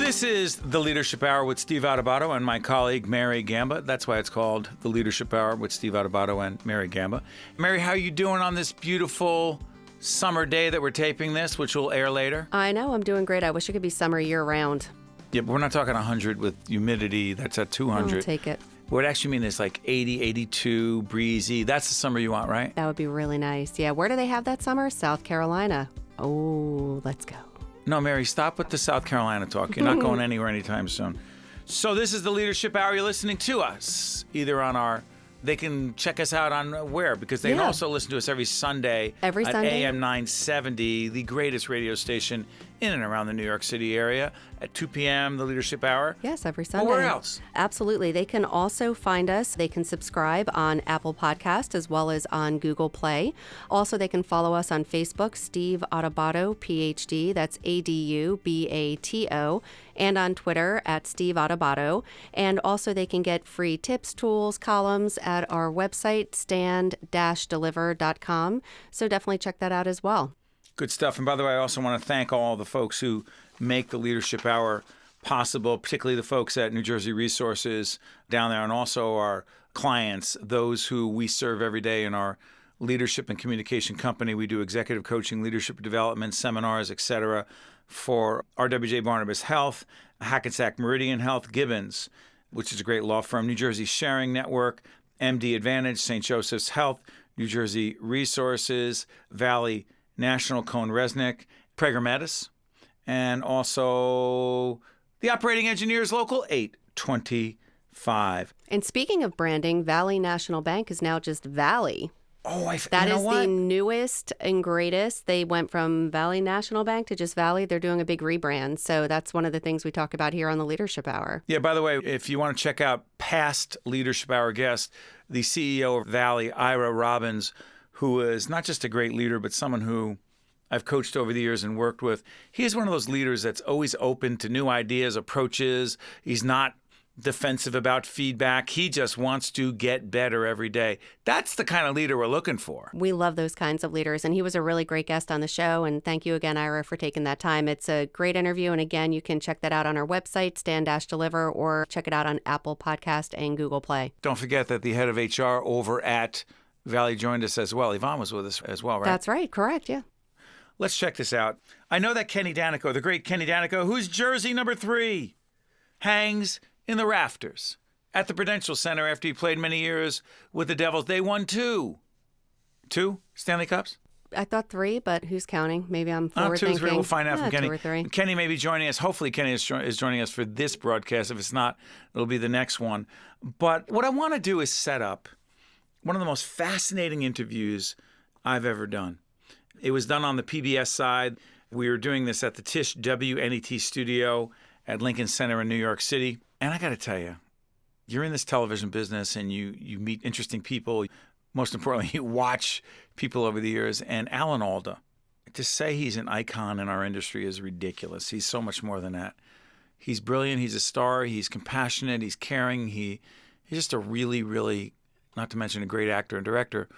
This is the Leadership Hour with Steve Adubato and my colleague Mary Gamba. That's why it's called the Leadership Hour with Steve Adubato and Mary Gamba. Mary, how are you doing on this beautiful summer day that we're taping this, which will air later? I know, I'm doing great. I wish it could be summer year-round. Yeah, but we're not talking 100 with humidity. That's at 200. I'll take it. What it actually mean is like 80, 82, breezy. That's the summer you want, right? That would be really nice. Yeah, where do they have that summer? South Carolina. Oh, let's go. No, Mary, stop with the South Carolina talk. You're not going anywhere anytime soon. So this is the Leadership Hour. You're listening to us either on our... They can check us out on where? Because they can also listen to us every Sunday. Every at Sunday. AM 970, the greatest radio station in and around the New York City area. At 2 p.m., the Leadership Hour. Yes, every Sunday. Or where else? Absolutely. They can also find us. They can subscribe on Apple Podcast as well as on Google Play. Also, they can follow us on Facebook, Steve Adubato, PhD. That's Adubato. And on Twitter at Steve Adubato. And also they can get free tips, tools, columns at our website, stand-deliver.com. So definitely check that out as well. Good stuff. And by the way, I also want to thank all the folks who make the Leadership Hour possible, particularly the folks at New Jersey Resources down there, and also our clients, those who we serve every day in our leadership and communication company. We do executive coaching, leadership development, seminars, etc., for RWJ Barnabas Health, Hackensack Meridian Health, Gibbons, which is a great law firm, New Jersey Sharing Network, MD Advantage, St. Joseph's Health, New Jersey Resources, Valley National, Cohn Resnick, Prager Metis, and also the Operating Engineers Local 825. And speaking of branding, Valley National Bank is now just Valley. Oh, That is the newest and greatest. They went from Valley National Bank to just Valley. They're doing a big rebrand. So that's one of the things we talk about here on the Leadership Hour. Yeah, by the way, if you want to check out past Leadership Hour guests, the CEO of Valley, Ira Robbins, who is not just a great leader, but someone who I've coached over the years and worked with. He's one of those leaders that's always open to new ideas, approaches. He's not defensive about feedback. He just wants to get better every day. That's the kind of leader we're looking for. We love those kinds of leaders, and he was a really great guest on the show, and thank you again, Ira, for taking that time. It's a great interview, and again, you can check that out on our website, stand-deliver, or check it out on Apple Podcast and Google Play. Don't forget that the head of HR over at Valley joined us as well. Yvonne was with us as well, right? That's right. Correct, yeah. Let's check this out. I know that Kenny Daneyko, the great Kenny Daneyko, whose jersey number 3 hangs in the rafters at the Prudential Center after he played many years with the Devils. They won 2 Stanley Cups? I thought 3, but who's counting? Maybe I'm forward 2 or 3. thinking. We'll find out from Kenny. 2 or 3. Kenny may be joining us. Hopefully Kenny is joining us for this broadcast. If it's not, it'll be the next one. But what I want to do is set up one of the most fascinating interviews I've ever done. It was done on the PBS side. We were doing this at the Tisch WNET studio at Lincoln Center in New York City. And I got to tell you, you're in this television business and you meet interesting people. Most importantly, you watch people over the years. And Alan Alda, to say he's an icon in our industry is ridiculous. He's so much more than that. He's brilliant. He's a star. He's compassionate. He's caring. He's just a really, really, not to mention a great actor and director.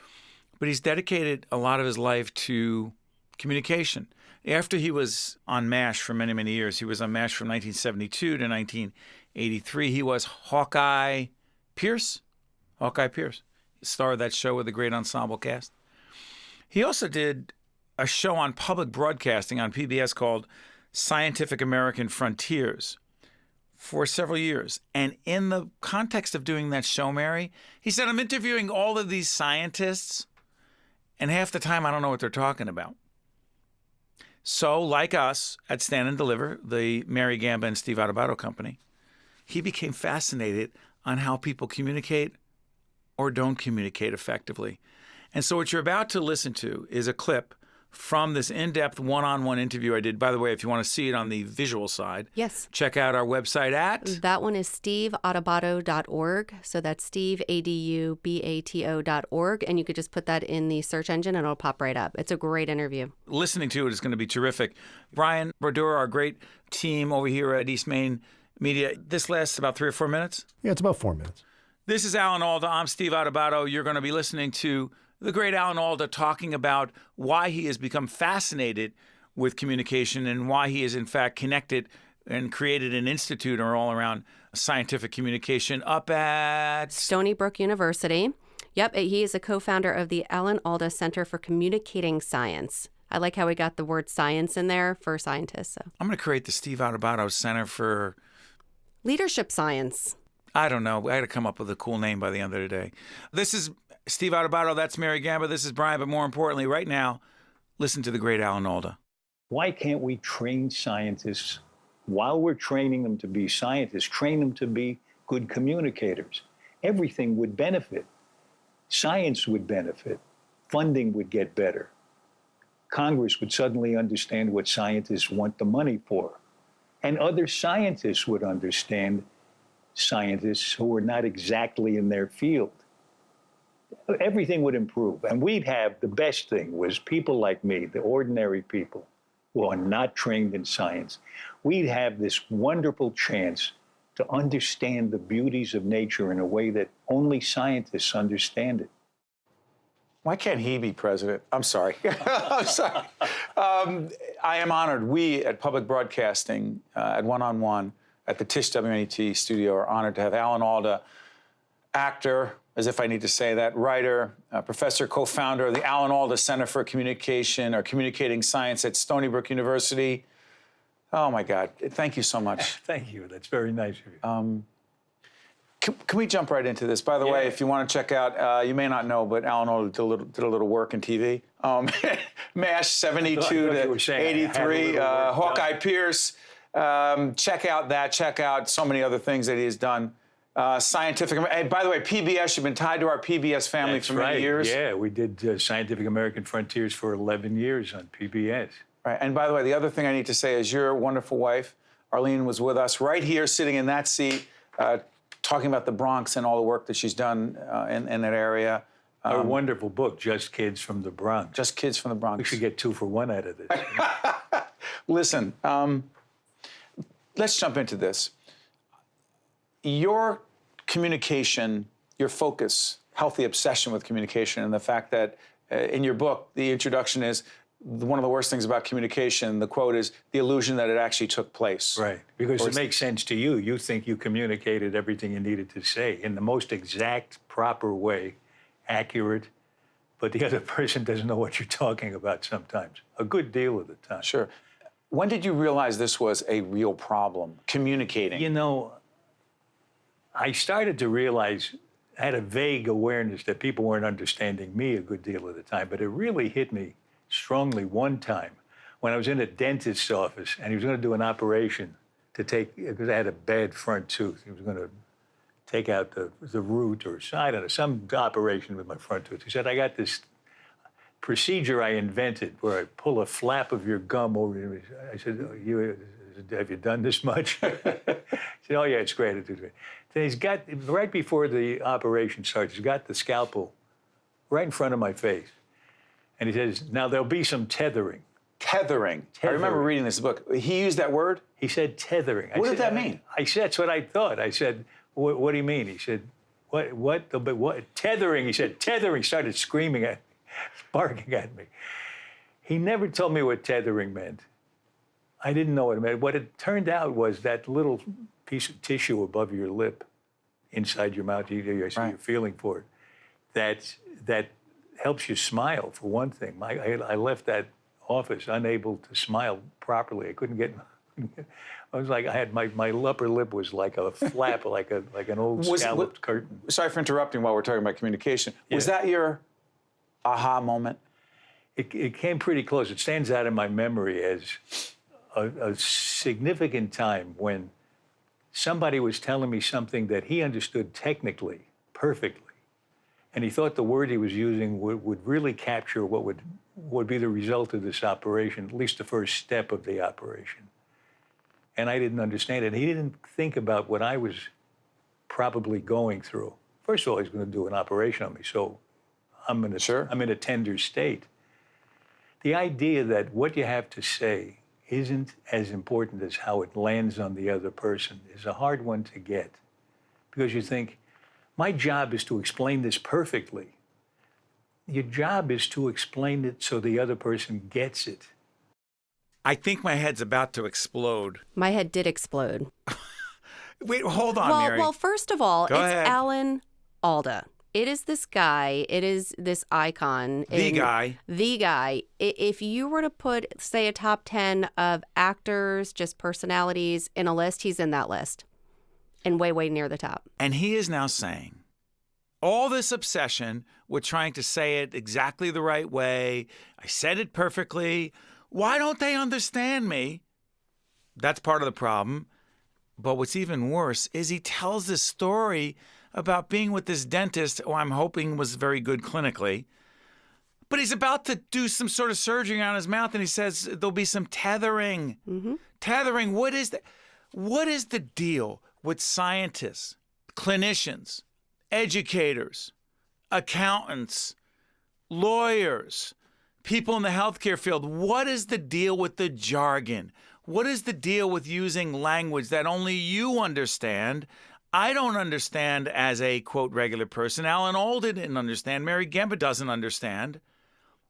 But he's dedicated a lot of his life to communication. After he was on MASH for many, many years, he was on MASH from 1972 to 1983. He was Hawkeye Pierce, star of that show with a great ensemble cast. He also did a show on public broadcasting on PBS called Scientific American Frontiers for several years. And in the context of doing that show, Mary, he said, I'm interviewing all of these scientists, and half the time I don't know what they're talking about. So, like us at Stand and Deliver, the Mary Gamba and Steve Adubato company, he became fascinated on how people communicate or don't communicate effectively. And so what you're about to listen to is a clip from this in-depth one-on-one interview I did. By the way, if you want to see it on the visual side, yes, check out our website at... That one is steveadubato.org. So that's Steve, Adubato.org. And you could just put that in the search engine and it'll pop right up. It's a great interview. Listening to it is going to be terrific. Brian Brodeur, our great team over here at East Main Media. This lasts about 3 or 4 minutes? Yeah, it's about 4 minutes. This is Alan Alda. I'm Steve Adubato. You're going to be listening to the great Alan Alda talking about why he has become fascinated with communication and why he is, in fact, connected and created an institute all around scientific communication up at Stony Brook University. Yep, he is a co-founder of the Alan Alda Center for Communicating Science. I like how we got the word science in there for scientists. So. I'm going to create the Steve Adubato Center for Leadership Science. I don't know. I had to come up with a cool name by the end of the day. This is Steve Adubato. That's Mary Gamba. This is Brian. But more importantly, right now, listen to the great Alan Alda. Why can't we train scientists while we're training them to be scientists, train them to be good communicators? Everything would benefit. Science would benefit. Funding would get better. Congress would suddenly understand what scientists want the money for. And other scientists would understand scientists who are not exactly in their field. Everything would improve. And we'd have, the best thing was people like me, the ordinary people who are not trained in science. We'd have this wonderful chance to understand the beauties of nature in a way that only scientists understand it. Why can't he be president? I'm sorry. I'm sorry. I am honored. We at Public Broadcasting, at One-on-One, at the Tisch WNET studio, are honored to have Alan Alda, actor, as if I need to say that, writer, professor, co-founder of the Alan Alda Center for Communication or Communicating Science at Stony Brook University. Oh, my God. Thank you so much. Thank you. That's very nice of you. Can we jump right into this? By the way, if you want to check out, you may not know, but Alan Alda did a little work in TV. MASH 72 to 83, Hawkeye Pierce. Check out that. Check out so many other things that he has done. Scientific. And by the way, PBS, you've been tied to our PBS family for many years. Yeah, we did Scientific American Frontiers for 11 years on PBS. Right. And by the way, the other thing I need to say is your wonderful wife, Arlene, was with us right here, sitting in that seat, talking about the Bronx and all the work that she's done in that area. Our wonderful book, Just Kids from the Bronx. Just Kids from the Bronx. We should get 2 for 1 out of this. Listen, let's jump into this. Your communication, your focus, healthy obsession with communication, and the fact that in your book, the introduction is one of the worst things about communication, the quote is, the illusion that it actually took place. Right, because it makes sense to you. You think you communicated everything you needed to say in the most exact, proper way, accurate, but the other person doesn't know what you're talking about sometimes, a good deal of the time. Sure. When did you realize this was a real problem, communicating? You know, I started to realize, I had a vague awareness that people weren't understanding me a good deal of the time, but it really hit me strongly one time when I was in a dentist's office and he was going to do an operation to take, because I had a bad front tooth. He was going to take out the root or, I don't know, some operation with my front tooth. He said, I got this procedure I invented where I pull a flap of your gum over your, I said, have you done this much? He said, oh yeah, it's great. It's great. Then he's got, right before the operation starts, he's got the scalpel right in front of my face. And he says, now there'll be some tethering. Tethering. I remember reading this book. He used that word? He said tethering. What did that mean? I said, that's what I thought. I said, what do you mean? He said, what? Tethering. He said, tethering. Started screaming at me, barking at me. He never told me what tethering meant. I didn't know what it meant. What it turned out was that little piece of tissue above your lip, inside your mouth, you're feeling for it, that helps you smile, for one thing. I left that office unable to smile properly. I couldn't get, I was like, I had my upper lip was like a flap, like an old scalloped curtain. Sorry for interrupting while we're talking about communication. Yeah. Was that your aha moment? It came pretty close. It stands out in my memory as a significant time when somebody was telling me something that he understood technically, perfectly. And he thought the word he was using would really capture what would be the result of this operation, at least the first step of the operation. And I didn't understand it. He didn't think about what I was probably going through. First of all, he's going to do an operation on me, so I'm in a tender state. The idea that what you have to say isn't as important as how it lands on the other person is a hard one to get. Because you think, my job is to explain this perfectly. Your job is to explain it so the other person gets it. I think my head's about to explode. My head did explode. Wait, hold on, Mary. Well, first of all, Go it's ahead. Alan Alda. It is this guy. It is this icon. The guy. The guy. If you were to put, say, a top 10 of actors, just personalities in a list, he's in that list. And way, way near the top. And he is now saying, all this obsession with trying to say it exactly the right way, I said it perfectly, why don't they understand me? That's part of the problem. But what's even worse is he tells this story about being with this dentist, who I'm hoping was very good clinically. But he's about to do some sort of surgery on his mouth, and he says there'll be some tethering. Mm-hmm. Tethering, what is that? What is the deal with scientists, clinicians, educators, accountants, lawyers, people in the healthcare field? What is the deal with the jargon? What is the deal with using language that only you understand? I don't understand as a, quote, regular person. Alan Alda didn't understand. Mary Gamba doesn't understand.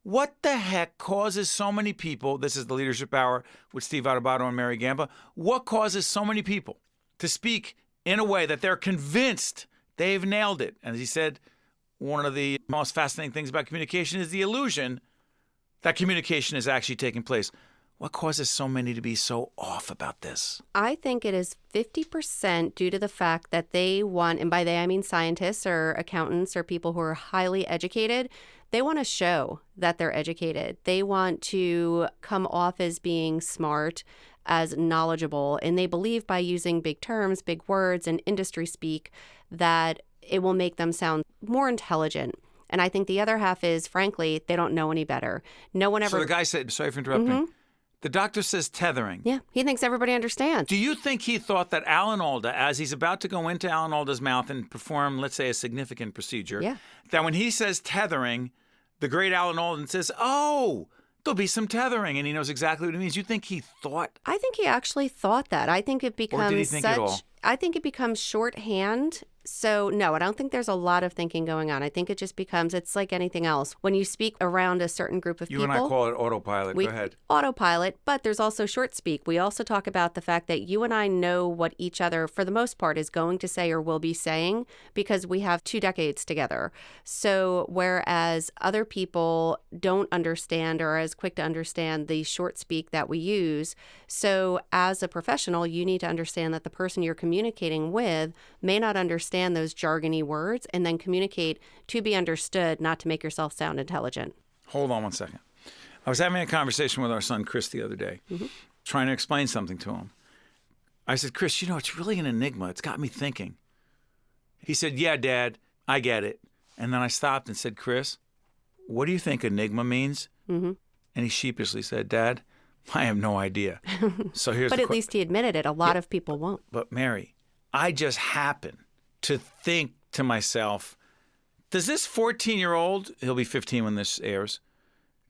What the heck causes so many people, this is the Leadership Hour with Steve Adubato and Mary Gamba, what causes so many people to speak in a way that they're convinced they've nailed it? And as he said, one of the most fascinating things about communication is the illusion that communication is actually taking place. What causes so many to be so off about this? I think it is 50% due to the fact that they want, and by they I mean scientists or accountants or people who are highly educated, they want to show that they're educated. They want to come off as being smart, as knowledgeable, and they believe by using big terms, big words, and industry speak that it will make them sound more intelligent. And I think the other half is, frankly, they don't know any better. No one ever... So the guy said, sorry for interrupting, Mm-hmm. The doctor says tethering. Yeah, he thinks everybody understands. Do you think he thought that Alan Alda, as he's about to go into Alan Alda's mouth and perform, let's say, a significant procedure, Yeah. that when he says tethering, the great Alan Alda says, oh, there'll be some tethering, and he knows exactly what it means? You think he thought? I think he actually thought that. I think it becomes Or did he think it all? I think it becomes shorthand. So, no, I don't think there's a lot of thinking going on. I think it just becomes, it's like anything else. When you speak around a certain group of You people. and I call it autopilot. Go ahead. Autopilot, but there's also short speak. We also talk about the fact that you and I know what each other, for the most part, is going to say or will be saying because we have 2 decades together. So, whereas other people don't understand or are as quick to understand the short speak that we use. So, as a professional, you need to understand that the person you're communicating with may not understand those jargony words and then communicate to be understood, not to make yourself sound intelligent. Hold on one second. I was having a conversation with our son, Chris, the other day, trying to explain something to him. I said, Chris, it's really an enigma. It's got me thinking. He said, yeah, Dad, I get it. And then I stopped and said, Chris, what do you think enigma means? Mm-hmm. And he sheepishly said, Dad, I have no idea. So here's But at least he admitted it. A lot of people won't. But Mary, I just happen to think to myself, does this 14-year-old, he'll be 15 when this airs,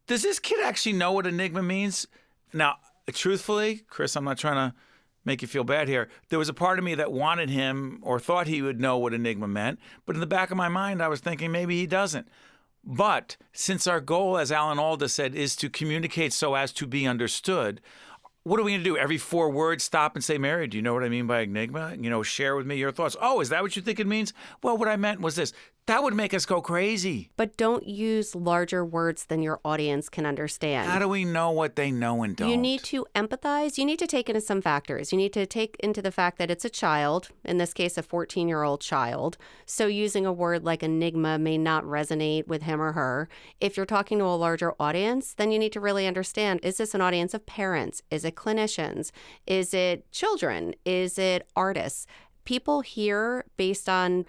does this kid actually know what enigma means? Now, truthfully, Chris, I'm not trying to make you feel bad here. There was a part of me that wanted him or thought he would know what enigma meant. But in the back of my mind, I was thinking maybe he doesn't. But since our goal, as Alan Alda said, is to communicate so as to be understood, what are we going to do? Every 4 words stop and say, Mary, do you know what I mean by enigma? Share with me your thoughts. Oh, is that what you think it means? Well, what I meant was this. That would make us go crazy. But don't use larger words than your audience can understand. How do we know what they know and don't? You need to empathize. You need to take into some factors. You need to take into the fact that it's a child, in this case, a 14-year-old child. So using a word like enigma may not resonate with him or her. If you're talking to a larger audience, then you need to really understand, is this an audience of parents? Is it clinicians? Is it children? Is it artists? People hear based on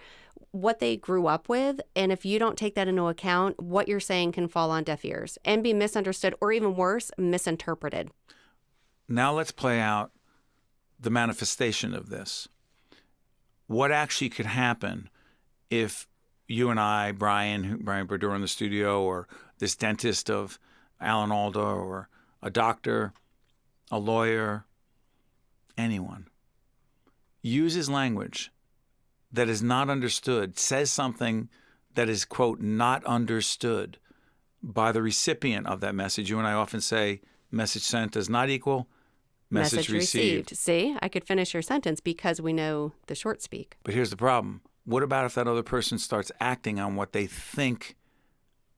what they grew up with, and if you don't take that into account, what you're saying can fall on deaf ears and be misunderstood, or even worse, misinterpreted. Now let's play out the manifestation of this. What actually could happen if you and I, Brian Berdura in the studio, or this dentist of Alan Alda, or a doctor, a lawyer, anyone, uses language that is not understood, says something that is, quote, not understood by the recipient of that message. You and I often say, message sent does not equal message received. See, I could finish your sentence because we know the short speak. But here's the problem. What about if that other person starts acting on what they think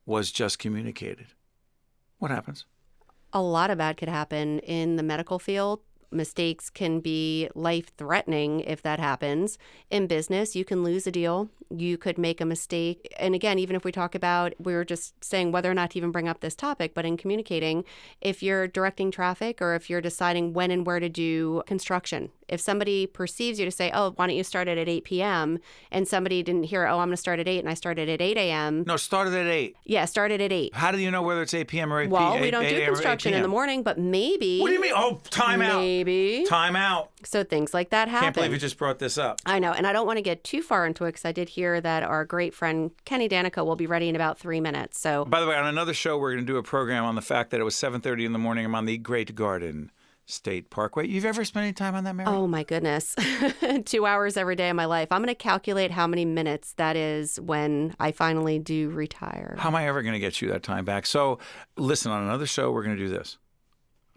was just communicated? What happens? A lot of bad could happen in the medical field. Mistakes can be life-threatening if that happens. In business, you can lose a deal. You could make a mistake. And again, even if we talk about, we were just saying whether or not to even bring up this topic, but in communicating, if you're directing traffic or if you're deciding when and where to do construction, if somebody perceives you to say, oh, why don't you start it at 8 p.m. and somebody didn't hear, oh, I'm going to start at 8 and I started at 8 a.m. No, started at 8. Yeah, started at 8. How do you know whether it's 8 p.m. or 8 p.m.? Well, we don't do construction in the morning, but maybe. What do you mean? Oh, time out. Maybe. Time out. So things like that happen. Can't believe you just brought this up. I know, and I don't want to get too far into it because I did hear that our great friend Kenny Daneyko will be ready in about 3 minutes. So, by the way, on another show, we're going to do a program on the fact that it was 7:30 in the morning. I'm on the Great Garden State Parkway. You've ever spent any time on that, Mary? Oh, my goodness. 2 hours every day of my life. I'm going to calculate how many minutes that is when I finally do retire. How am I ever going to get you that time back? So, listen, on another show, we're going to do this.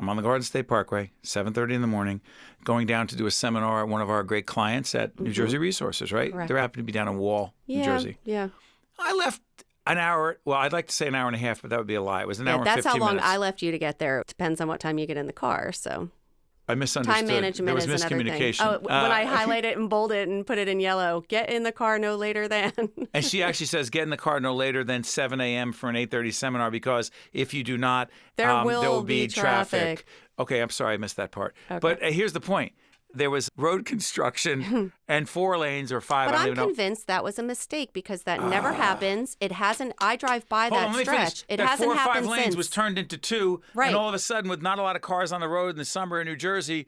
I'm on the Garden State Parkway, 7:30 in the morning, going down to do a seminar at one of our great clients at New Jersey Resources, right? Correct. They're happy to be down in Wall, New Jersey. Yeah. I left an hour. Well, I'd like to say an hour and a half, but that would be a lie. It was an hour and 15 minutes. That's how long I left you to get there. It depends on what time you get in the car, so. I misunderstood. Time management there was is another miscommunication. thing. Oh, when I highlight it and bold it and put it in yellow, get in the car no later than. And she actually says, get in the car no later than 7 a.m. for an 8:30 seminar, because if you do not, there will will be traffic. Okay, I'm sorry, I missed that part. Okay. But here's the point. There was road construction and 4 lanes or 5. But I I'm don't even know. convinced that was a mistake because that never happens. It hasn't. I drive by Hold that on, let me stretch. finish. It that hasn't 4 or 5 happened lanes since. was turned into 2. Right. And all of a sudden, with not a lot of cars on the road in the summer in New Jersey,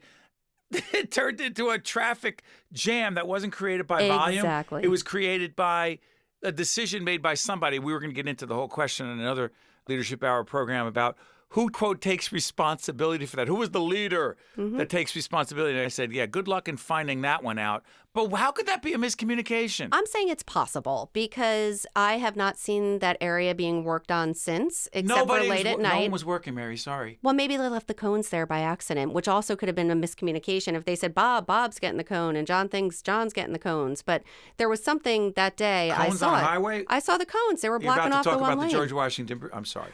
it turned into a traffic jam that wasn't created by volume. Exactly. It was created by a decision made by somebody. We were going to get into the whole question in another Leadership Hour program about who, quote, takes responsibility for that. Who was the leader that takes responsibility? And I said, yeah, good luck in finding that one out. But how could that be a miscommunication? I'm saying it's possible because I have not seen that area being worked on since, except for late at night. No one was working, Mary. Sorry. Well, maybe they left the cones there by accident, which also could have been a miscommunication. If they said, Bob's getting the cone, and John thinks John's getting the cones. But there was something that day. Cones I saw on it. a highway? I saw the cones. They were You're blocking about off to the talk one about lane. the George Washington. I'm sorry.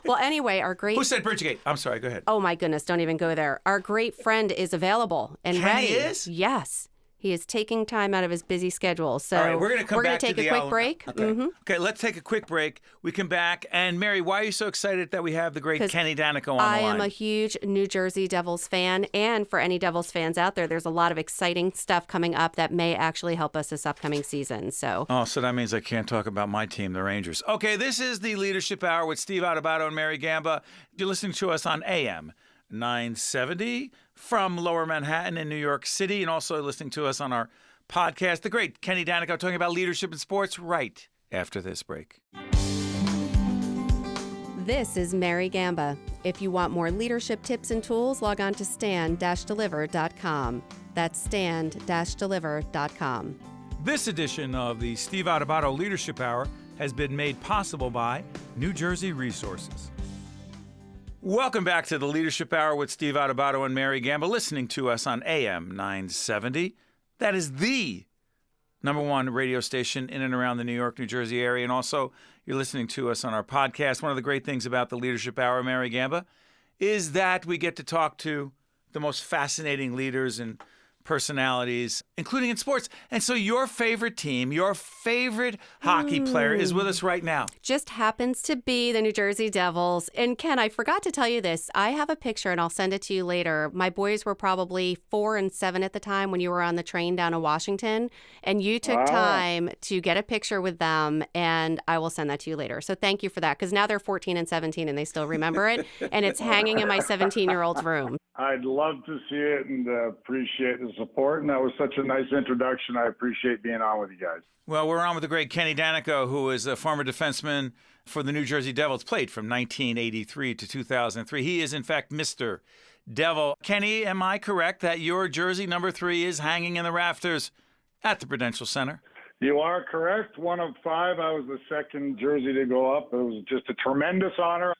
Well, anyway, our great... Who said Bridgegate? I'm sorry. Go ahead. Oh, my goodness. Don't even go there. Our great friend is available and ready. Kenny is? Yes. He is taking time out of his busy schedule. So All right, we're going to come back take to the a quick Alan. break. Okay. Okay, let's take a quick break. We come back. And Mary, why are you so excited that we have the great Kenny Daneyko on the line? I am a huge New Jersey Devils fan. And for any Devils fans out there, there's a lot of exciting stuff coming up that may actually help us this upcoming season. So that means I can't talk about my team, the Rangers. Okay, this is the Leadership Hour with Steve Adubato and Mary Gamba. You're listening to us on AM 970 from Lower Manhattan in New York City, and also listening to us on our podcast, the great Kenny Daneyko, talking about leadership in sports right after this break. this is Mary Gamba. If you want more leadership tips and tools, log on to stand-deliver.com. That's stand-deliver.com. This edition of the Steve Adubato Leadership Hour has been made possible by New Jersey Resources. Welcome back to the Leadership Hour with Steve Adubato and Mary Gamba, listening to us on AM 970. That is the #1 radio station in and around the New York, New Jersey area. And also, you're listening to us on our podcast. One of the great things about the Leadership Hour, Mary Gamba, is that we get to talk to the most fascinating leaders and personalities, including in sports. And so your favorite team, your favorite hockey player is with us right now. Just happens to be the New Jersey Devils. And Ken, I forgot to tell you this. I have a picture and I'll send it to you later. My boys were probably 4 and 7 at the time when you were on the train down to Washington. And you took time to get a picture with them. And I will send that to you later. So thank you for that. Because now they're 14 and 17 and they still remember it. And it's hanging in my 17-year-old's room. I'd love to see it and appreciate the support. And that was such a nice introduction. I appreciate being on with you guys. Well, we're on with the great Kenny Daneyko, who is a former defenseman for the New Jersey Devils, played from 1983 to 2003. He is, in fact, Mr. Devil. Kenny, am I correct that your jersey number 3 is hanging in the rafters at the Prudential Center? You are correct. 1 of 5. I was the second jersey to go up. It was just a tremendous honor.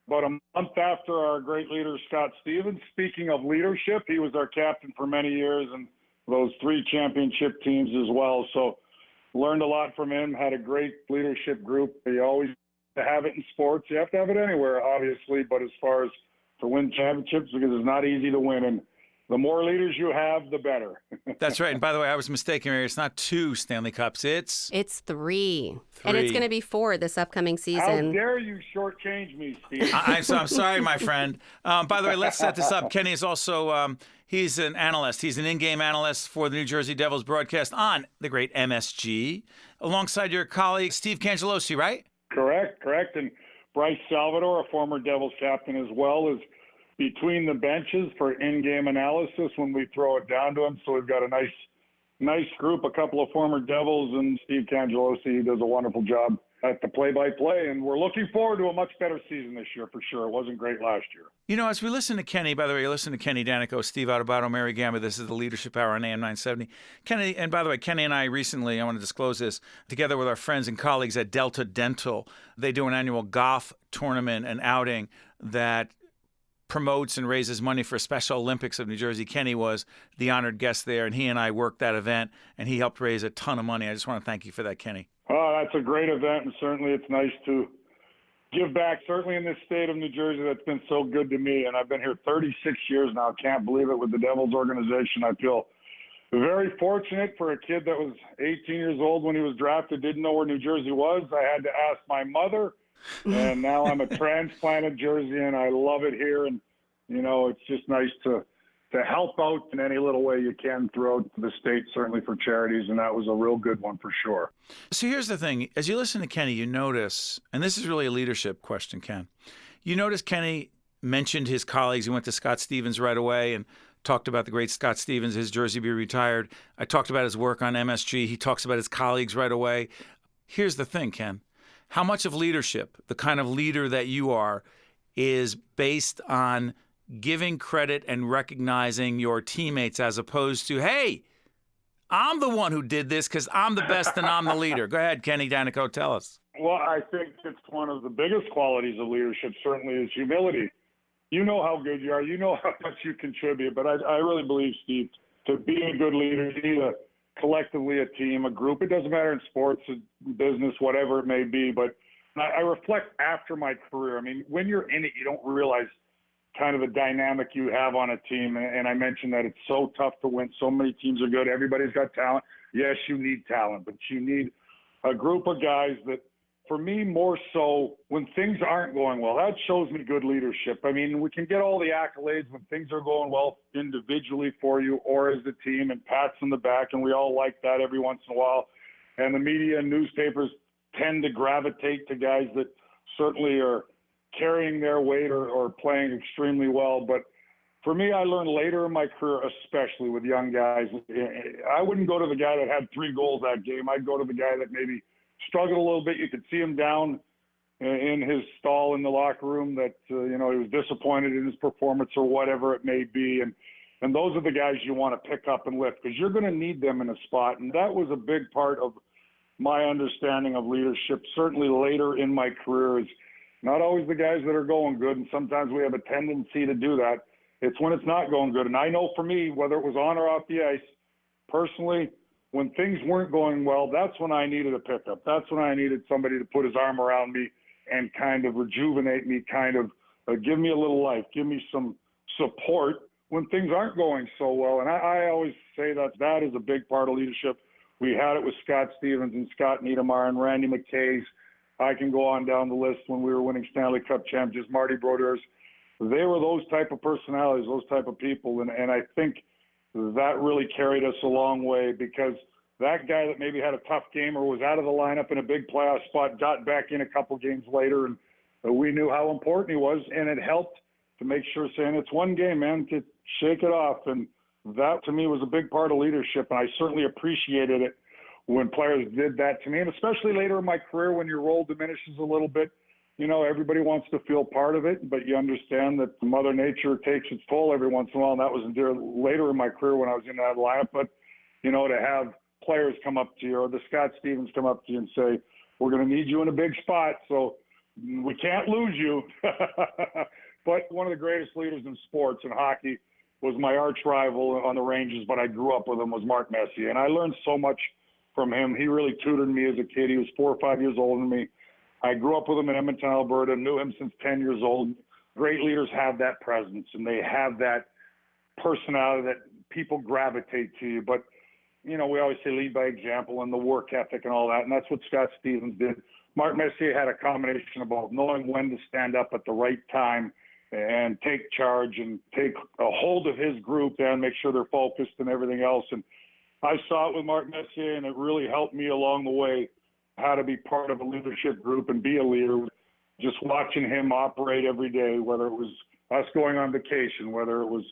About a month after our great leader, Scott Stevens. Speaking of leadership, he was our captain for many years and those 3 championship teams as well. So learned a lot from him, had a great leadership group. You always have it in sports. You have to have it anywhere, obviously, but as far as to win championships, because it's not easy to win. And the more leaders you have, the better. That's right. And by the way, I was mistaken, Mary. It's not 2 Stanley Cups. It's 3. And it's going to be 4 this upcoming season. How dare you shortchange me, Steve? I'm sorry, my friend. By the way, let's set this up. Kenny is also, he's an analyst. He's an in-game analyst for the New Jersey Devils broadcast on the great MSG, alongside your colleague, Steve Cangelosi, right? Correct. And Bryce Salvador, a former Devils captain as well, is between the benches for in-game analysis when we throw it down to him. So we've got a nice group, a couple of former Devils, and Steve Cangelosi does a wonderful job at the play-by-play. And we're looking forward to a much better season this year for sure. It wasn't great last year. You know, as we listen to Kenny, by the way, you listen to Kenny Daneyko, Steve Adubato, Mary Gamba. This is the Leadership Hour on AM 970. Kenny, and by the way, Kenny and I recently, I want to disclose this, together with our friends and colleagues at Delta Dental, they do an annual golf tournament and outing that promotes and raises money for Special Olympics of New Jersey. Kenny was the honored guest there, and he and I worked that event, and he helped raise a ton of money. I just want to thank you for that, Kenny. Oh, that's a great event, and certainly it's nice to give back, certainly in this state of New Jersey that's been so good to me. And I've been here 36 years now. Can't believe it with the Devils organization. I feel very fortunate for a kid that was 18 years old when he was drafted, didn't know where New Jersey was. I had to ask my mother. And now I'm a transplanted Jerseyan. I love it here. And, you know, it's just nice to help out in any little way you can throughout the state, certainly for charities. And that was a real good one for sure. So here's the thing. As you listen to Kenny, you notice, and this is really a leadership question, Ken. You notice Kenny mentioned his colleagues. He went to Scott Stevens right away and talked about the great Scott Stevens, his jersey be retired. I talked about his work on MSG. He talks about his colleagues right away. Here's the thing, Ken. How much of leadership, the kind of leader that you are, is based on giving credit and recognizing your teammates as opposed to, hey, I'm the one who did this because I'm the best and I'm the leader. Go ahead, Kenny Daneyko, tell us. Well, I think it's one of the biggest qualities of leadership, certainly, is humility. You know how good you are. You know how much you contribute. But I really believe, Steve, to be a good leader, you need collectively a team, a group. It doesn't matter in sports, business, whatever it may be. But I reflect after my career. I mean, when you're in it, you don't realize kind of the dynamic you have on a team. And I mentioned that it's so tough to win. So many teams are good. Everybody's got talent. Yes, you need talent, but you need a group of guys that, for me, more so when things aren't going well. That shows me good leadership. I mean, we can get all the accolades when things are going well individually for you or as a team and pats on the back, and we all like that every once in a while. And the media and newspapers tend to gravitate to guys that certainly are carrying their weight or playing extremely well. But for me, I learned later in my career, especially with young guys, I wouldn't go to the guy that had 3 goals that game. I'd go to the guy that maybe struggled a little bit. You could see him down in his stall in the locker room that, he was disappointed in his performance or whatever it may be. And those are the guys you want to pick up and lift because you're going to need them in a spot. And that was a big part of my understanding of leadership, certainly later in my career, is not always the guys that are going good. And sometimes we have a tendency to do that. It's when it's not going good. And I know for me, whether it was on or off the ice, personally, when things weren't going well, that's when I needed a pickup. That's when I needed somebody to put his arm around me and kind of rejuvenate me, kind of give me a little life, give me some support when things aren't going so well. And I always say that is a big part of leadership. We had it with Scott Stevens and Scott Niedermayer and Randy McKay's. I can go on down the list when we were winning Stanley Cup championships, Marty Brodeurs. They were those type of personalities, those type of people. And I think that really carried us a long way because that guy that maybe had a tough game or was out of the lineup in a big playoff spot got back in a couple games later, and we knew how important he was, and it helped to make sure saying it's one game, man, to shake it off. And that, to me, was a big part of leadership, and I certainly appreciated it when players did that to me, and especially later in my career when your role diminishes a little bit. Everybody wants to feel part of it, but you understand that Mother Nature takes its toll every once in a while, and that was later in my career when I was in that lineup. But, to have players come up to you or the Scott Stevens come up to you and say, we're going to need you in a big spot. So we can't lose you. But one of the greatest leaders in sports and hockey was my arch rival on the Rangers, but I grew up with him, was Mark Messier. And I learned so much from him. He really tutored me as a kid. He was 4 or 5 years older than me. I grew up with him in Edmonton, Alberta, knew him since 10 years old. Great leaders have that presence, and they have that personality that people gravitate to you. But, we always say lead by example and the work ethic and all that, and that's what Scott Stevens did. Mark Messier had a combination of both, knowing when to stand up at the right time and take charge and take a hold of his group and make sure they're focused and everything else. And I saw it with Mark Messier, and it really helped me along the way how to be part of a leadership group and be a leader. Just watching him operate every day, whether it was us going on vacation, whether it was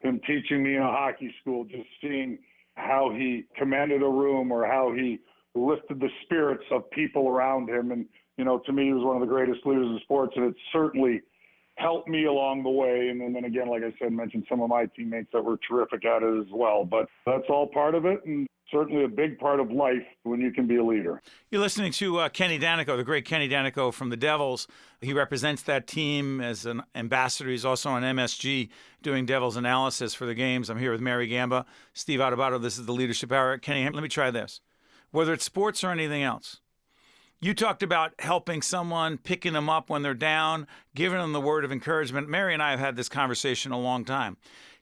him teaching me in a hockey school, just seeing how he commanded a room or how he lifted the spirits of people around him. And, to me, he was one of the greatest leaders in sports, and it certainly helped me along the way. And then again, like I said, mentioned some of my teammates that were terrific at it as well. But that's all part of it, and certainly a big part of life when you can be a leader. You're listening to Kenny Daneyko, the great Kenny Daneyko from the Devils. He represents that team as an ambassador. He's also on MSG doing Devils analysis for the games. I'm here with Mary Gamba, Steve Adubato. This is the Leadership Hour. Kenny, let me try this. Whether it's sports or anything else, you talked about helping someone, picking them up when they're down, giving them the word of encouragement. Mary and I have had this conversation a long time.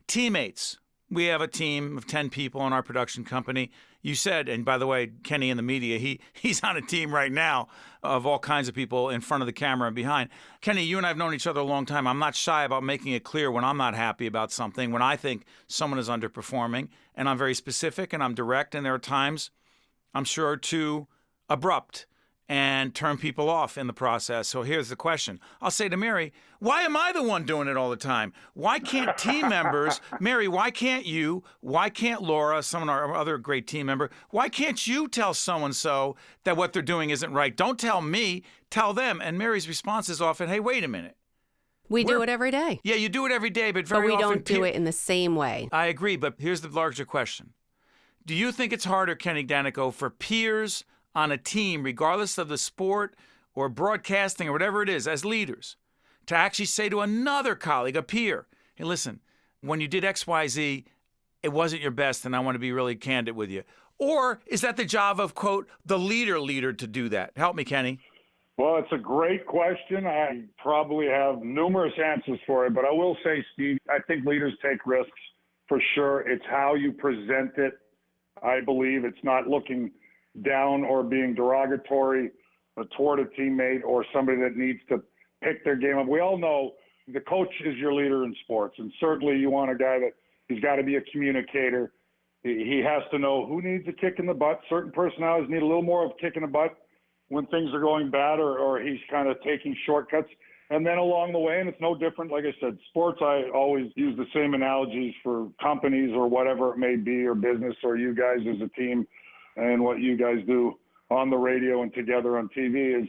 Teammates. We have a team of 10 people in our production company. You said, and by the way, Kenny in the media, he's on a team right now of all kinds of people in front of the camera and behind. Kenny, you and I have known each other a long time. I'm not shy about making it clear when I'm not happy about something, when I think someone is underperforming, and I'm very specific and I'm direct, and there are times I'm sure too abrupt and turn people off in the process. So here's the question. I'll say to Mary, why am I the one doing it all the time? Why can't team members, Mary, why can't you, why can't Laura, some of our other great team member, why can't you tell so-and-so that what they're doing isn't right? Don't tell me, tell them. And Mary's response is often, hey, wait a minute. We do it every day. Yeah, you do it every day, but very often. But we often don't do it in the same way. I agree, but here's the larger question. Do you think it's harder, Kenny Daneyko, for peers on a team, regardless of the sport or broadcasting or whatever it is, as leaders, to actually say to another colleague, a peer, hey, listen, when you did X, Y, Z, it wasn't your best, and I want to be really candid with you? Or is that the job of, quote, the leader to do that? Help me, Kenny. Well, it's a great question. I probably have numerous answers for it, but I will say, Steve, I think leaders take risks for sure. It's how you present it. I believe it's not looking down or being derogatory toward a teammate or somebody that needs to pick their game up. We all know the coach is your leader in sports, and certainly you want a guy that he's got to be a communicator. He has to know who needs a kick in the butt. Certain personalities need a little more of a kick in the butt when things are going bad or he's kind of taking shortcuts. And then along the way, and it's no different, like I said, sports, I always use the same analogies for companies or whatever it may be, or business, or you guys as a team, and what you guys do on the radio and together on TV is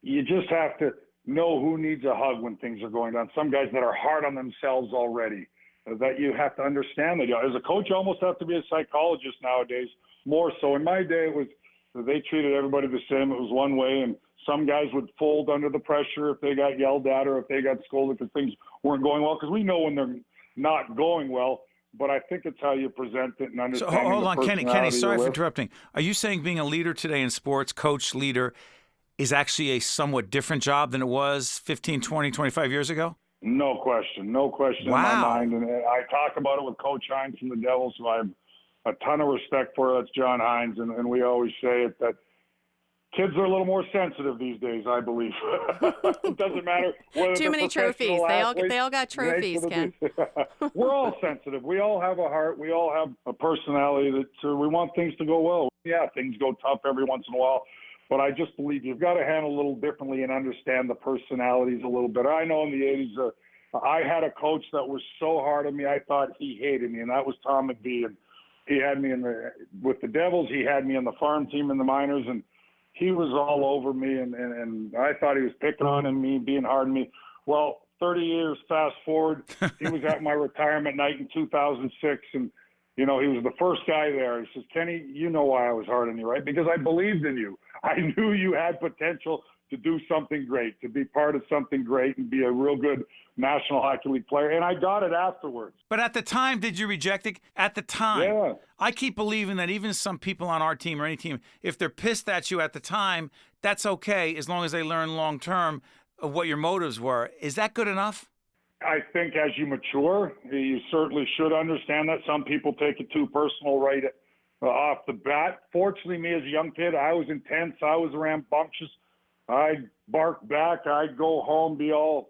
you just have to know who needs a hug when things are going down. Some guys that are hard on themselves already, that you have to understand that. As a coach, you almost have to be a psychologist nowadays, more so. In my day, it was they treated everybody the same. It was one way, and some guys would fold under the pressure if they got yelled at or if they got scolded because things weren't going well, because we know when they're not going well. But I think it's how you present it and understand. So hold on, Kenny, sorry for interrupting. Are you saying being a leader today in sports, coach, leader, is actually a somewhat different job than it was 15, 20, 25 years ago? No question. No question Wow. in my mind. And I talk about it with Coach Hines from the Devils, who I have a ton of respect for. That's John Hines. And we always say it that kids are a little more sensitive these days, I believe. It doesn't matter whether Too many trophies. They all got trophies, Ken. We're all sensitive. We all have a heart. We all have a personality that we want things to go well. Yeah, things go tough every once in a while. But I just believe you've got to handle a little differently and understand the personalities a little bit. I know in the 80s, I had a coach that was so hard on me, I thought he hated me, and that was Tom McVie. And he had me with the Devils. He had me on the farm team in the minors, and he was all over me, and I thought he was picking on me, being hard on me. Well, 30 years fast forward, he was at my retirement night in 2006, and, he was the first guy there. He says, Kenny, you know why I was hard on you, right? Because I believed in you. I knew you had potential to do something great, to be part of something great and be a real good National Hockey League player. And I got it afterwards. But at the time, did you reject it? At the time. Yeah. I keep believing that even some people on our team or any team, if they're pissed at you at the time, that's okay as long as they learn long term of what your motives were. Is that good enough? I think as you mature, you certainly should understand that. Some people take it too personal right off the bat. Fortunately, me as a young kid, I was intense. I was rambunctious. I'd bark back. I'd go home, be all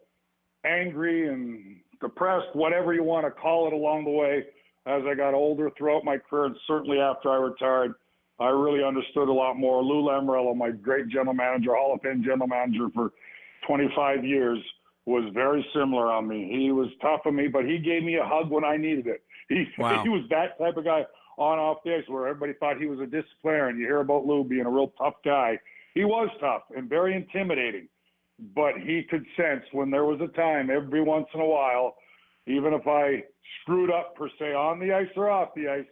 angry and depressed, whatever you want to call it along the way. As I got older throughout my career, and certainly after I retired, I really understood a lot more. Lou Lamoriello, my great general manager, Hall of Fame general manager for 25 years, was very similar on me. He was tough on me, but he gave me a hug when I needed it. He was that type of guy on off the ice where everybody thought he was a discipliner, and you hear about Lou being a real tough guy. He was tough and very intimidating, but he could sense when there was a time every once in a while, even if I screwed up per se on the ice or off the ice,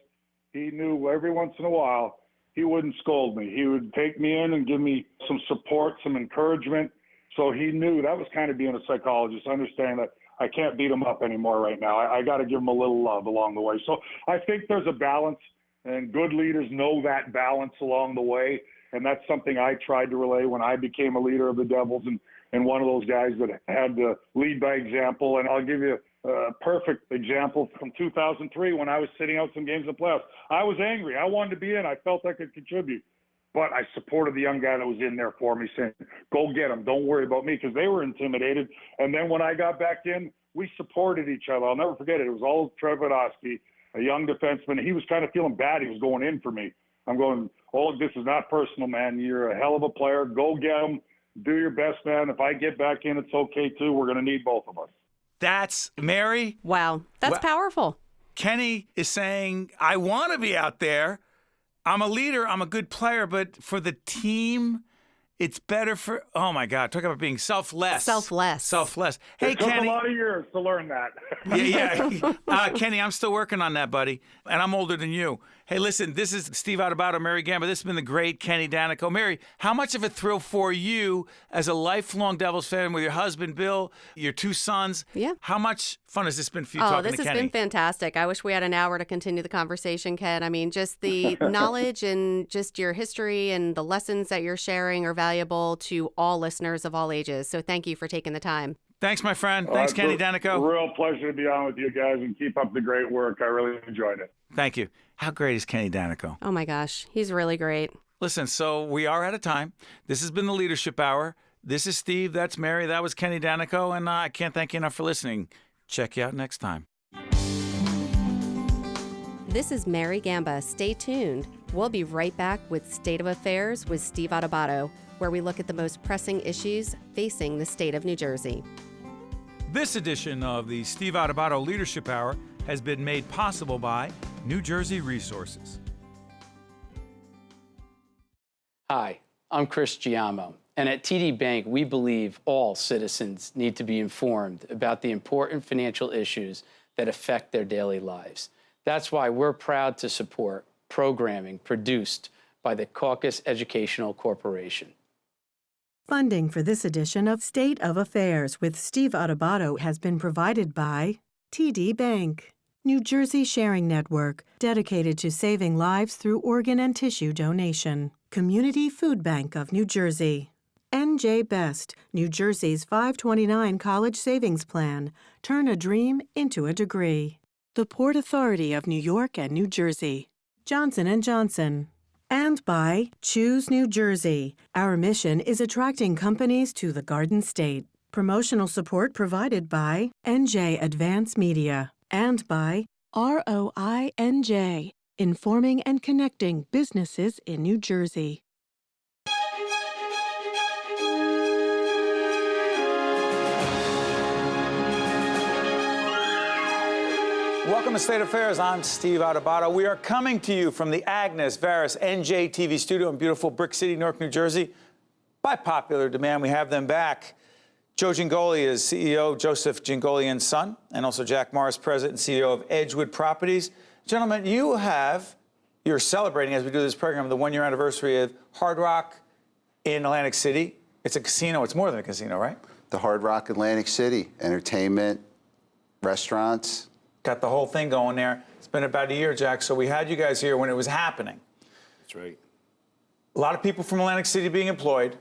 he knew every once in a while he wouldn't scold me. He would take me in and give me some support, some encouragement. So he knew that was kind of being a psychologist, understanding that I can't beat him up anymore right now. I got to give him a little love along the way. So I think there's a balance, and good leaders know that balance along the way. And that's something I tried to relay when I became a leader of the Devils and one of those guys that had to lead by example. And I'll give you a perfect example from 2003 when I was sitting out some games in the playoffs. I was angry. I wanted to be in. I felt I could contribute. But I supported the young guy that was in there for me, saying, go get him. Don't worry about me, because they were intimidated. And then when I got back in, we supported each other. I'll never forget it. It was all Trevor Oski, a young defenseman. He was kind of feeling bad. He was going in for me. I'm going, oh, this is not personal, man. You're a hell of a player. Go get him. Do your best, man. If I get back in, it's okay, too. We're going to need both of us. That's Mary. Wow. That's powerful. Kenny is saying, I want to be out there. I'm a leader. I'm a good player. But for the team, it's better for, oh, my God. Talk about being selfless. Selfless. Hey, it took Kenny. a lot of years to learn that. Yeah. Kenny, I'm still working on that, buddy. And I'm older than you. Hey, listen, this is Steve Adubato, Mary Gamba. This has been the great Kenny Daneyko. Mary, how much of a thrill for you as a lifelong Devils fan with your husband, Bill, your two sons? Yeah. How much fun has this been for you talking to Kenny? This has been fantastic. I wish we had an hour to continue the conversation, Ken. I mean, just the knowledge and just your history and the lessons that you're sharing are valuable to all listeners of all ages. So thank you for taking the time. Thanks, my friend. Thanks, Kenny Daneyko. A real pleasure to be on with you guys, and keep up the great work. I really enjoyed it. Thank you. How great is Kenny Daneyko? Oh, my gosh. He's really great. Listen, so we are out of time. This has been the Leadership Hour. This is Steve. That's Mary. That was Kenny Daneyko. And I can't thank you enough for listening. Check you out next time. This is Mary Gamba. Stay tuned. We'll be right back with State of Affairs with Steve Adubato, where we look at the most pressing issues facing the state of New Jersey. This edition of the Steve Adubato Leadership Hour has been made possible by New Jersey Resources. Hi, I'm Chris Giamo, and at TD Bank, we believe all citizens need to be informed about the important financial issues that affect their daily lives. That's why we're proud to support programming produced by the Caucus Educational Corporation. Funding for this edition of State of Affairs with Steve Adubato has been provided by TD Bank, New Jersey Sharing Network, dedicated to saving lives through organ and tissue donation, Community Food Bank of New Jersey, NJ Best, New Jersey's 529 College Savings Plan, turn a dream into a degree, the Port Authority of New York and New Jersey, Johnson & Johnson, and by Choose New Jersey. Our mission is attracting companies to the Garden State. Promotional support provided by NJ Advance Media and by ROINJ, informing and connecting businesses in New Jersey. Welcome to State Affairs. I'm Steve Adubato. We are coming to you from the Agnes Varus NJ TV studio in beautiful Brick City, Newark, New Jersey. By popular demand, we have them back. Joe Jingoli is CEO, Joseph Jingoli Sons, and also Jack Morris, President and CEO of Edgewood Properties. Gentlemen, you're celebrating, as we do this program, the one-year anniversary of Hard Rock in Atlantic City. It's a casino. It's more than a casino, right? The Hard Rock Atlantic City, entertainment, restaurants. Got the whole thing going there. It's been about a year, Jack. So we had you guys here when it was happening. That's right. A lot of people from Atlantic City being employed.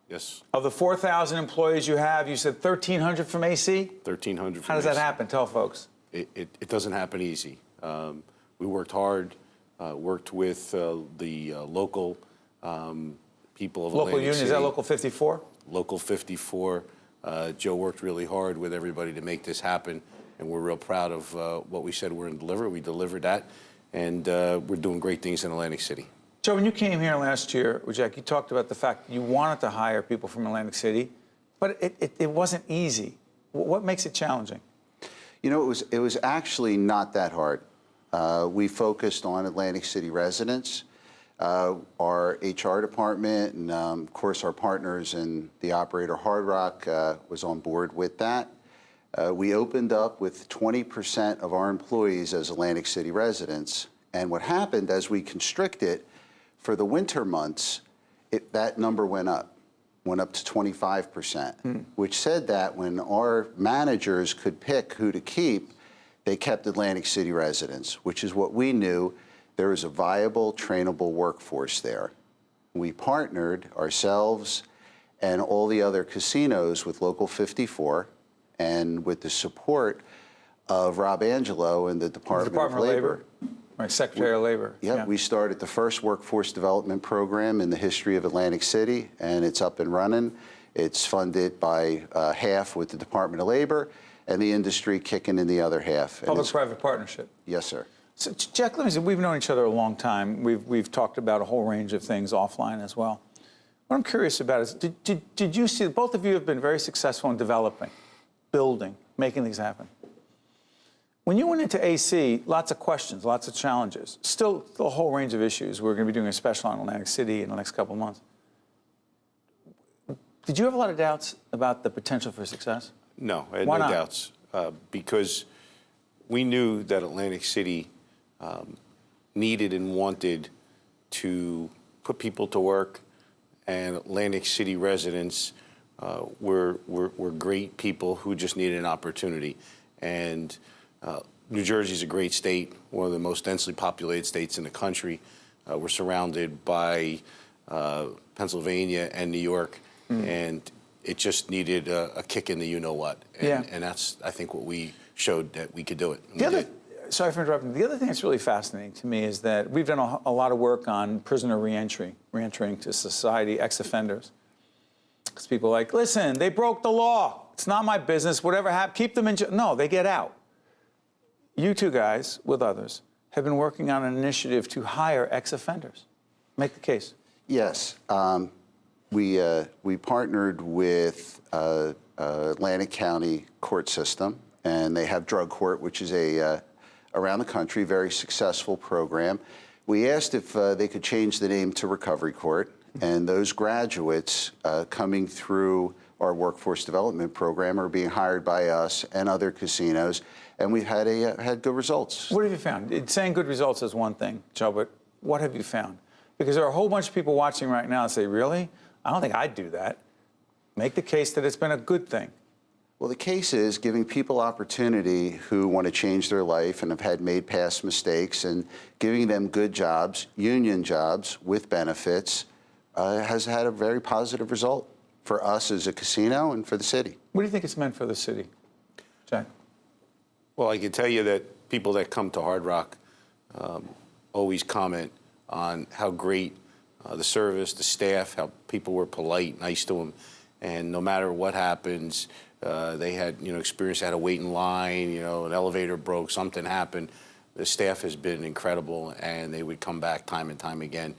Yes. Of the 4,000 employees you have, you said 1,300 from AC? 1,300. How does that happen? Tell folks. It doesn't happen easy. We worked hard, worked with the local people of Local Atlantic union, City. is that Local 54? Local 54. Joe worked really hard with everybody to make this happen, and we're real proud of what we said we're going to deliver. We delivered that, and we're doing great things in Atlantic City. Joe, when you came here last year, Jack, you talked about the fact you wanted to hire people from Atlantic City, but it wasn't easy. What makes it challenging? You know, it was actually not that hard. We focused on Atlantic City residents. Our HR department and, of course, our partners in the operator Hard Rock was on board with that. We opened up with 20% of our employees as Atlantic City residents. And what happened as we constricted for the winter months, that number went up to 25%, which said that when our managers could pick who to keep, they kept Atlantic City residents, which is what we knew. There was a viable, trainable workforce there. We partnered ourselves and all the other casinos with Local 54 and with the support of Rob Angelo and the Department of Labor. Right, Secretary of Labor. Yeah, we started the first workforce development program in the history of Atlantic City, and it's up and running. It's funded by half with the Department of Labor and the industry kicking in the other half. Public-private partnership. Yes, sir. So, Jack, let me say, we've known each other a long time. We've talked about a whole range of things offline as well. What I'm curious about is, did you see, both of you have been very successful in developing, building, making things happen. When you went into AC, lots of questions, lots of challenges, still a whole range of issues. We're going to be doing a special on Atlantic City in the next couple of months. Did you have a lot of doubts about the potential for success? No, I had Why no not? doubts, because we knew that Atlantic City needed and wanted to put people to work, and Atlantic City residents were great people who just needed an opportunity. And New Jersey's a great state, one of the most densely populated states in the country. We're surrounded by Pennsylvania and New York, and it just needed a kick in the you-know-what. And that's, I think, what we showed that we could do it. Sorry for interrupting. The other thing that's really fascinating to me is that we've done a lot of work on prisoner reentering to society, ex-offenders. Because people are like, listen, they broke the law. It's not my business. Whatever happened, keep them in jail. No, they get out. You two guys, with others, have been working on an initiative to hire ex-offenders. Make the case. Yes. We partnered with Atlantic County court system, and they have drug court, which is around the country, very successful program. We asked if they could change the name to Recovery Court, and those graduates coming through our workforce development program are being hired by us and other casinos, and we've had good results. What have you found? Saying good results is one thing, Joe, but what have you found? Because there are a whole bunch of people watching right now and say, really? I don't think I'd do that. Make the case that it's been a good thing. Well, the case is giving people opportunity who want to change their life and have made past mistakes, and giving them good jobs, union jobs with benefits, has had a very positive result for us as a casino and for the city. What do you think it's meant for the city, Jack? Well, I can tell you that people that come to Hard Rock always comment on how great the service, the staff, how people were polite, nice to them, and no matter what happens, they had, experience, had to wait in line, an elevator broke, something happened. The staff has been incredible, and they would come back time and time again.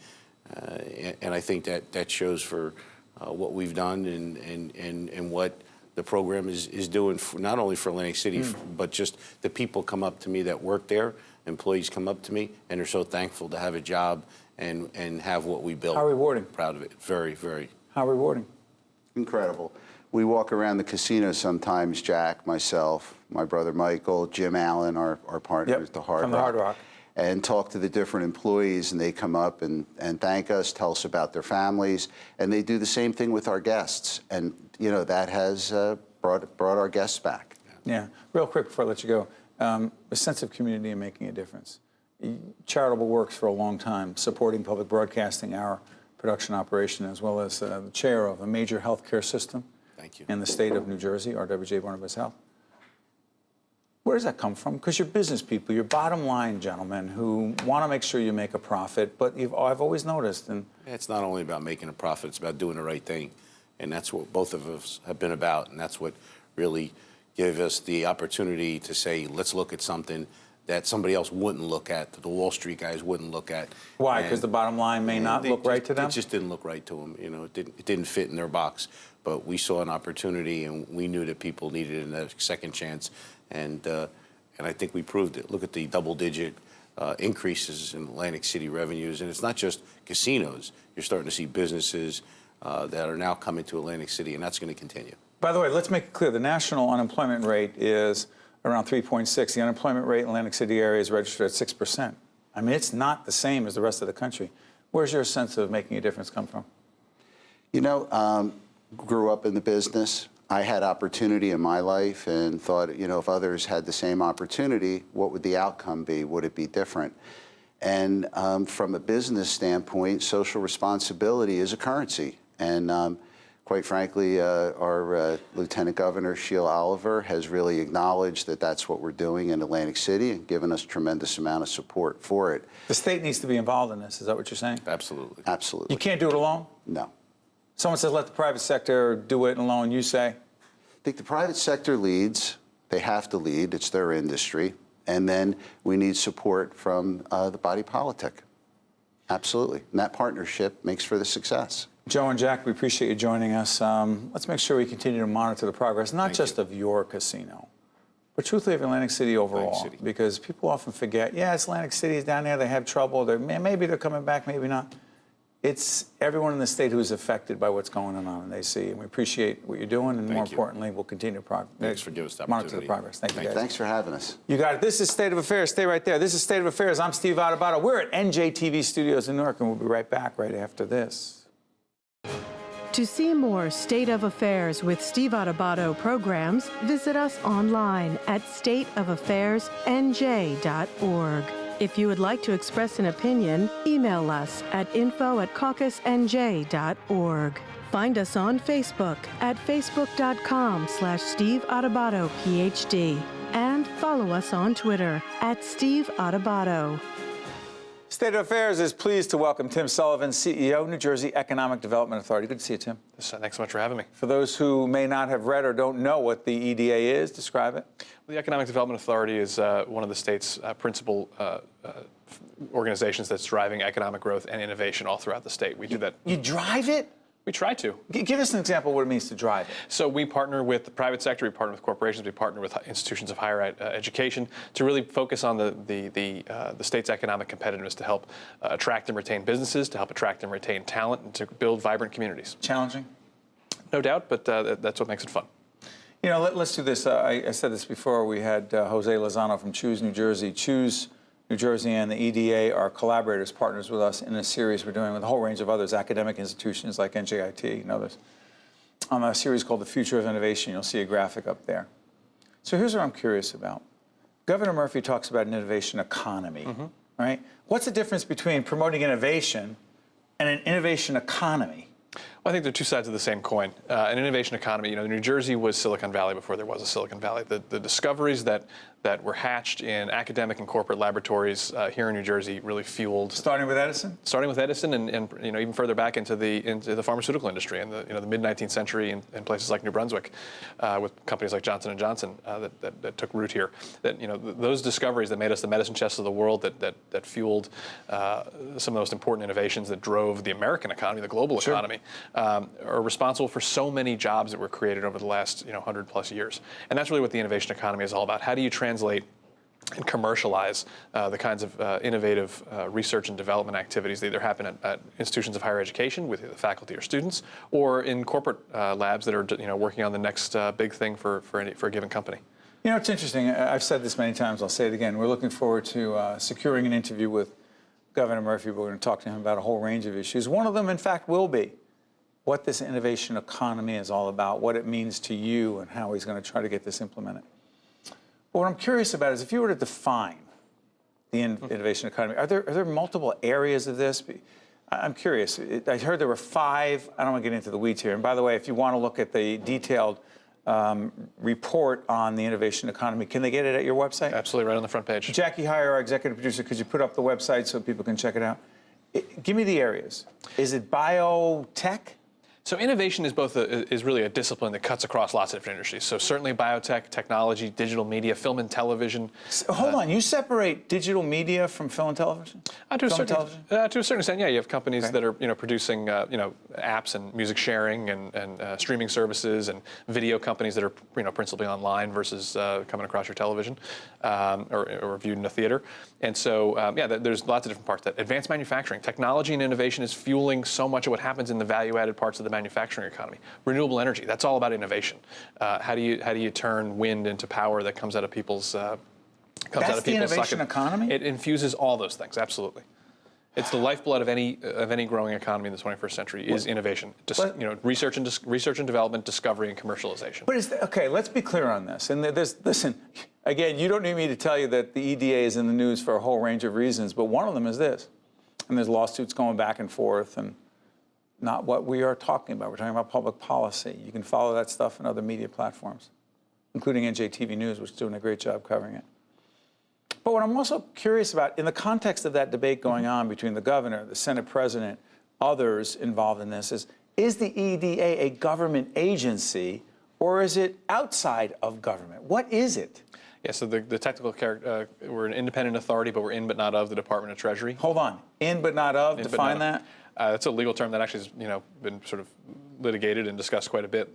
And I think that shows for what we've done and what the program is doing, not only for Atlantic City, but just the people come up to me that work there, employees come up to me, and they're so thankful to have a job and have what we built. How rewarding. Proud of it. Very, very. How rewarding. Incredible. We walk around the casino sometimes, Jack, myself, my brother Michael, Jim Allen, our partners, the Hard Rock. From the Hard Rock. and talk to the different employees, and they come up and thank us, tell us about their families, and they do the same thing with our guests. And, you know, that has brought our guests back. Yeah. Real quick before I let you go, a sense of community and making a difference. Charitable works for a long time, supporting public broadcasting, our production operation, as well as the chair of a major healthcare system. Thank you. In the state of New Jersey, RWJ Barnabas Health. Where does that come from? Because you're business people, you're bottom line gentlemen who want to make sure you make a profit, but I've always noticed. And It's not only about making a profit, it's about doing the right thing. And that's what both of us have been about. And that's what really gave us the opportunity to say, let's look at something that somebody else wouldn't look at, that the Wall Street guys wouldn't look at. Why? Because the bottom line may not look right to them? It just didn't look right to them. You know, it didn't fit in their box. But we saw an opportunity, and we knew that people needed a second chance. And I think we proved it. Look at the double-digit increases in Atlantic City revenues. And it's not just casinos. You're starting to see businesses that are now coming to Atlantic City, and that's going to continue. By the way, let's make it clear. The national unemployment rate is around 3.6. The unemployment rate in Atlantic City area is registered at 6%. I mean, it's not the same as the rest of the country. Where's your sense of making a difference come from? You know, grew up in the business. I had opportunity in my life and thought, you know, if others had the same opportunity, what would the outcome be? Would it be different? And from a business standpoint, social responsibility is a currency. And quite frankly, our Lieutenant Governor, Sheila Oliver, has really acknowledged that that's what we're doing in Atlantic City and given us tremendous amount of support for it. The state needs to be involved in this. Is that what you're saying? Absolutely. Absolutely. You can't do it alone? No. Someone says let the private sector do it alone. You say? I think the private sector leads. They have to lead. It's their industry. And then we need support from the body politic. Absolutely. And that partnership makes for the success. Joe and Jack, we appreciate you joining us. Let's make sure we continue to monitor the progress, not just of your casino, but truthfully of Atlantic City overall. Atlantic City. Because people often forget, yeah, it's Atlantic City is down there, they have trouble, maybe they're coming back, maybe not. It's everyone in the state who's affected by what's going on, and they see. And we appreciate what you're doing, and more importantly, we'll continue to Thanks for giving us the monitor opportunity. the progress. Thank you, guys. Thanks for having us. You got it. This is State of Affairs. Stay right there. This is State of Affairs. I'm Steve Adubato. We're at NJTV Studios in Newark, and we'll be right back right after this. To see more State of Affairs with Steve Adubato programs, visit us online at stateofaffairsnj.org. If you would like to express an opinion, email us at info@caucusnj.org. Find us on Facebook at facebook.com/Steve Adubato, PhD. And follow us on Twitter at Steve Adubato. State of Affairs is pleased to welcome Tim Sullivan, CEO, New Jersey Economic Development Authority. Good to see you, Tim. Thanks so much for having me. For those who may not have read or don't know what the EDA is, describe it. Well, the Economic Development Authority is one of the state's principal organizations that's driving economic growth and innovation all throughout the state. We do that. You drive it? We try to. Give us an example of what it means to drive it. So we partner with the private sector, we partner with corporations, we partner with institutions of higher education to really focus on the state's economic competitiveness to help attract and retain businesses, to help attract and retain talent, and to build vibrant communities. Challenging? No doubt, but that's what makes it fun. You know, let's do this. I said this before. We had Jose Lozano from Choose New Jersey. Choose New Jersey and the EDA are collaborators, partners with us in a series we're doing with a whole range of others, academic institutions like NJIT and others, on a series called The Future of Innovation. You'll see a graphic up there. So here's what I'm curious about. Governor Murphy talks about an innovation economy, right? What's the difference between promoting innovation and an innovation economy? Well, I think they're two sides of the same coin. An innovation economy, you know, New Jersey was Silicon Valley before there was a Silicon Valley. The discoveries that were hatched in academic and corporate laboratories here in New Jersey really fueled. Starting with Edison? Starting with Edison, and you know, even further back into the pharmaceutical industry in the mid 19th century in places like New Brunswick, with companies like Johnson & Johnson that took root here. That, you know, those discoveries that made us the medicine chest of the world, that fueled some of the most important innovations that drove the American economy, the global economy, are responsible for so many jobs that were created over the last 100+ years. And that's really what the innovation economy is all about. How do you translate and commercialize the kinds of innovative research and development activities that either happen at institutions of higher education with the faculty or students, or in corporate labs that are working on the next big thing for a given company? You know, it's interesting. I've said this many times. I'll say it again. We're looking forward to securing an interview with Governor Murphy. We're going to talk to him about a whole range of issues. One of them, in fact, will be what this innovation economy is all about, what it means to you, and how he's going to try to get this implemented. But what I'm curious about is if you were to define the innovation economy, are there multiple areas of this? I'm curious. I heard there were 5. I don't want to get into the weeds here. And by the way, if you want to look at the detailed report on the innovation economy, can they get it at your website? Absolutely, right on the front page. Jackie Heyer, our executive producer, could you put up the website so people can check it out? Give me the areas. Is it biotech? So innovation is really a discipline that cuts across lots of different industries. So certainly biotech, technology, digital media, film and television. Hold on, you separate digital media from film and television? To a certain extent, yeah. You have companies that are producing apps and music sharing and streaming services, and video companies that are principally online versus coming across your television or viewed in a theater. And so there's lots of different parts. That advanced manufacturing, technology, and innovation is fueling so much of what happens in the value-added parts of the manufacturing economy. Renewable energy, that's all about innovation. How do you turn wind into power that comes out of people's That's the innovation economy? It infuses all those things, absolutely. It's the lifeblood of any growing economy in the 21st century is innovation. Research and development, discovery, and commercialization. But okay, let's be clear on this. And listen, again, you don't need me to tell you that the EDA is in the news for a whole range of reasons, but one of them is this. And there's lawsuits going back and forth, and not what we are talking about. We're talking about public policy. You can follow that stuff in other media platforms, including NJTV News, which is doing a great job covering it. But what I'm also curious about, in the context of that debate going on between the governor, the Senate president, others involved in this, is the EDA a government agency, or is it outside of government? What is it? Yeah, so the technical character, we're an independent authority, but we're in but not of the Department of Treasury. Hold on, in but not of, define that? That's a legal term that actually has been sort of litigated and discussed quite a bit.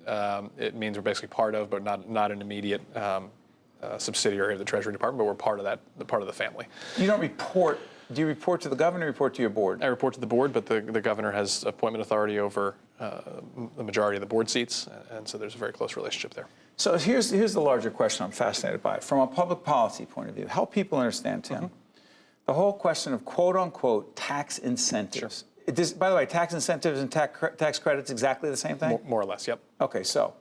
It means we're basically part of, but not an immediate subsidiary of the Treasury Department, but we're part of the family. You don't report. Do you report to the governor or report to your board? I report to the board, but the governor has appointment authority over the majority of the board seats, and so there's a very close relationship there. So here's the larger question I'm fascinated by. From a public policy point of view, help people understand, Tim, the whole question of quote-unquote tax incentives. Sure. By the way, tax incentives and tax credits exactly the same thing? More or less, yep. Okay, so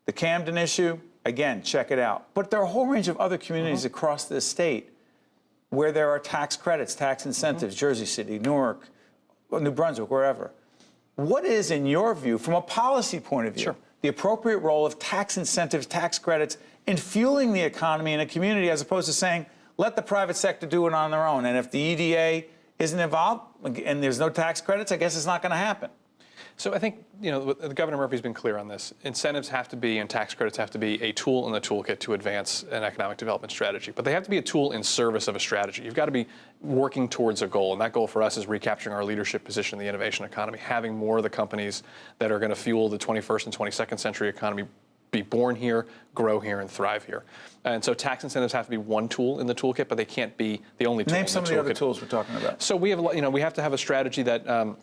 the Camden issue, again, check it out. But there are a whole range of other communities across this state where there are tax credits, tax incentives, Jersey City, Newark, New Brunswick, wherever. What is, in your view, from a policy point of view, the appropriate role of tax incentives, tax credits in fueling the economy in a community, as opposed to saying, let the private sector do it on their own? And if the EDA isn't involved and there's no tax credits, I guess it's not going to happen. So I think, the Governor Murphy's been clear on this. Incentives have to be, and tax credits have to be, a tool in the toolkit to advance an economic development strategy. But they have to be a tool in service of a strategy. You've got to be working towards a goal, and that goal for us is recapturing our leadership position in the innovation economy, having more of the companies that are going to fuel the 21st and 22nd century economy be born here, grow here, and thrive here. And so tax incentives have to be one tool in the toolkit, but they can't be the only tool in the toolkit. Name some of the other tools we're talking about. So we have to have a strategy that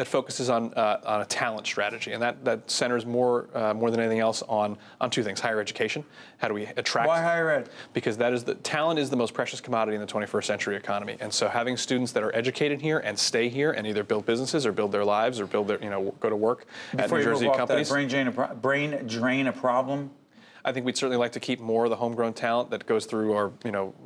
focuses on a talent strategy, and that centers more than anything else on two things: higher education. How do we attract? Why higher ed? Because talent is the most precious commodity in the 21st century economy, and so having students that are educated here and stay here and either build businesses or build their lives or build their go to work at New Jersey companies. Brain drain a problem. I think we'd certainly like to keep more of the homegrown talent that goes through our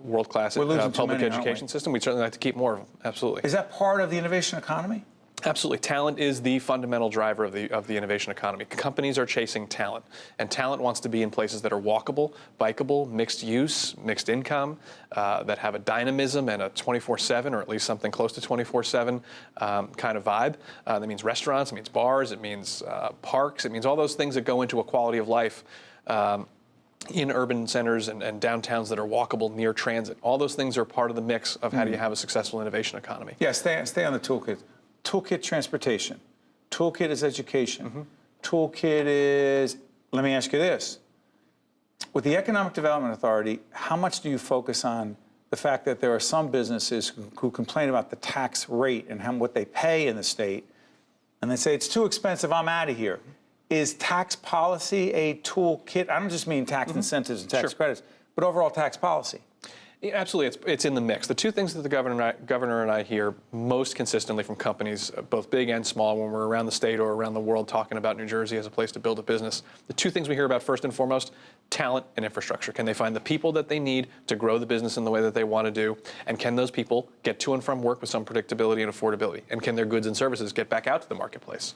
world-class public education system. We'd certainly like to keep more of them. Absolutely. Is that part of the innovation economy? Absolutely. Talent is the fundamental driver of the innovation economy. Companies are chasing talent, and talent wants to be in places that are walkable, bikeable, mixed use, mixed income, that have a dynamism and a 24/7, or at least something close to 24/7 kind of vibe. That means restaurants, it means bars, it means parks, it means all those things that go into a quality of life in urban centers and downtowns that are walkable, near transit. All those things are part of the mix of how do you have a successful innovation economy. Yeah, stay on the toolkit. Toolkit transportation. Toolkit is education. Toolkit is, let me ask you this. With the Economic Development Authority, how much do you focus on the fact that there are some businesses who complain about the tax rate and what they pay in the state, and they say, it's too expensive, I'm out of here. is tax policy a toolkit? I don't just mean tax incentives and tax credits, but overall tax policy. Yeah, absolutely, it's in the mix. The two things that the governor and I hear most consistently from companies, both big and small, when we're around the state or around the world talking about New Jersey as a place to build a business, the two things we hear about first and foremost, talent and infrastructure. Can they find the people that they need to grow the business in the way that they want to do? And can those people get to and from work with some predictability and affordability? And can their goods and services get back out to the marketplace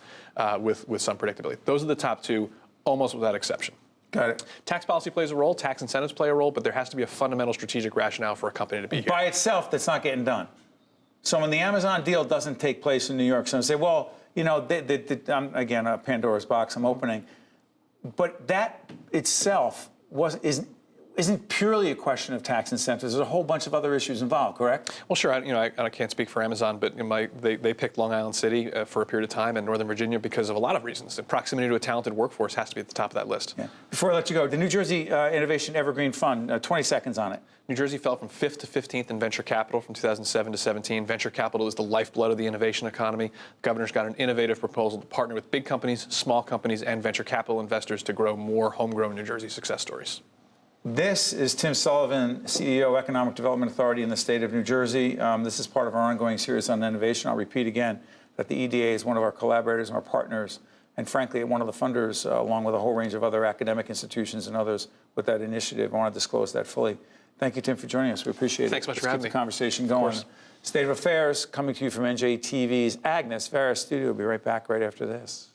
with some predictability? Those are the top two, almost without exception. Got it. Tax policy plays a role, tax incentives play a role, but there has to be a fundamental strategic rationale for a company to be here. By itself, that's not getting done. So when the Amazon deal doesn't take place in New York, someone say, well, you know, again, a Pandora's box I'm opening, but that itself isn't purely a question of tax incentives. There's a whole bunch of other issues involved, correct? Well, sure. I can't speak for Amazon, but they picked Long Island City for a period of time and Northern Virginia because of a lot of reasons. The proximity to a talented workforce has to be at the top of that list. Yeah. Before I let you go, the New Jersey Innovation Evergreen Fund, 20 seconds on it. New Jersey fell from 5th to 15th in venture capital from 2007 to 17. Venture capital is the lifeblood of the innovation economy. The governor's got an innovative proposal to partner with big companies, small companies, and venture capital investors to grow more homegrown New Jersey success stories. This is Tim Sullivan, CEO, Economic Development Authority in the state of New Jersey. This is part of our ongoing series on innovation. I'll repeat again that the EDA is one of our collaborators and our partners, and frankly, one of the funders, along with a whole range of other academic institutions and others with that initiative. I want to disclose that fully. Thank you, Tim, for joining us. We appreciate it. Thanks so much for having me. Let's keep the conversation going. State of Affairs coming to you from NJTV's Agnes Varus studio. We'll be right back right after this.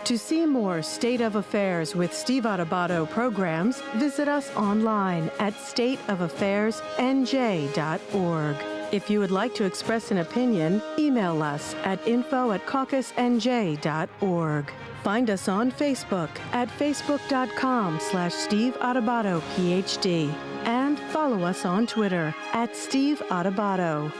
To see more State of Affairs with Steve Adubato programs, visit us online at stateofaffairsnj.org. If you would like to express an opinion, email us at info@caucusnj.org. Find us on Facebook at facebook.com/Steve Adubato, PhD. And follow us on Twitter at Steve Adubato.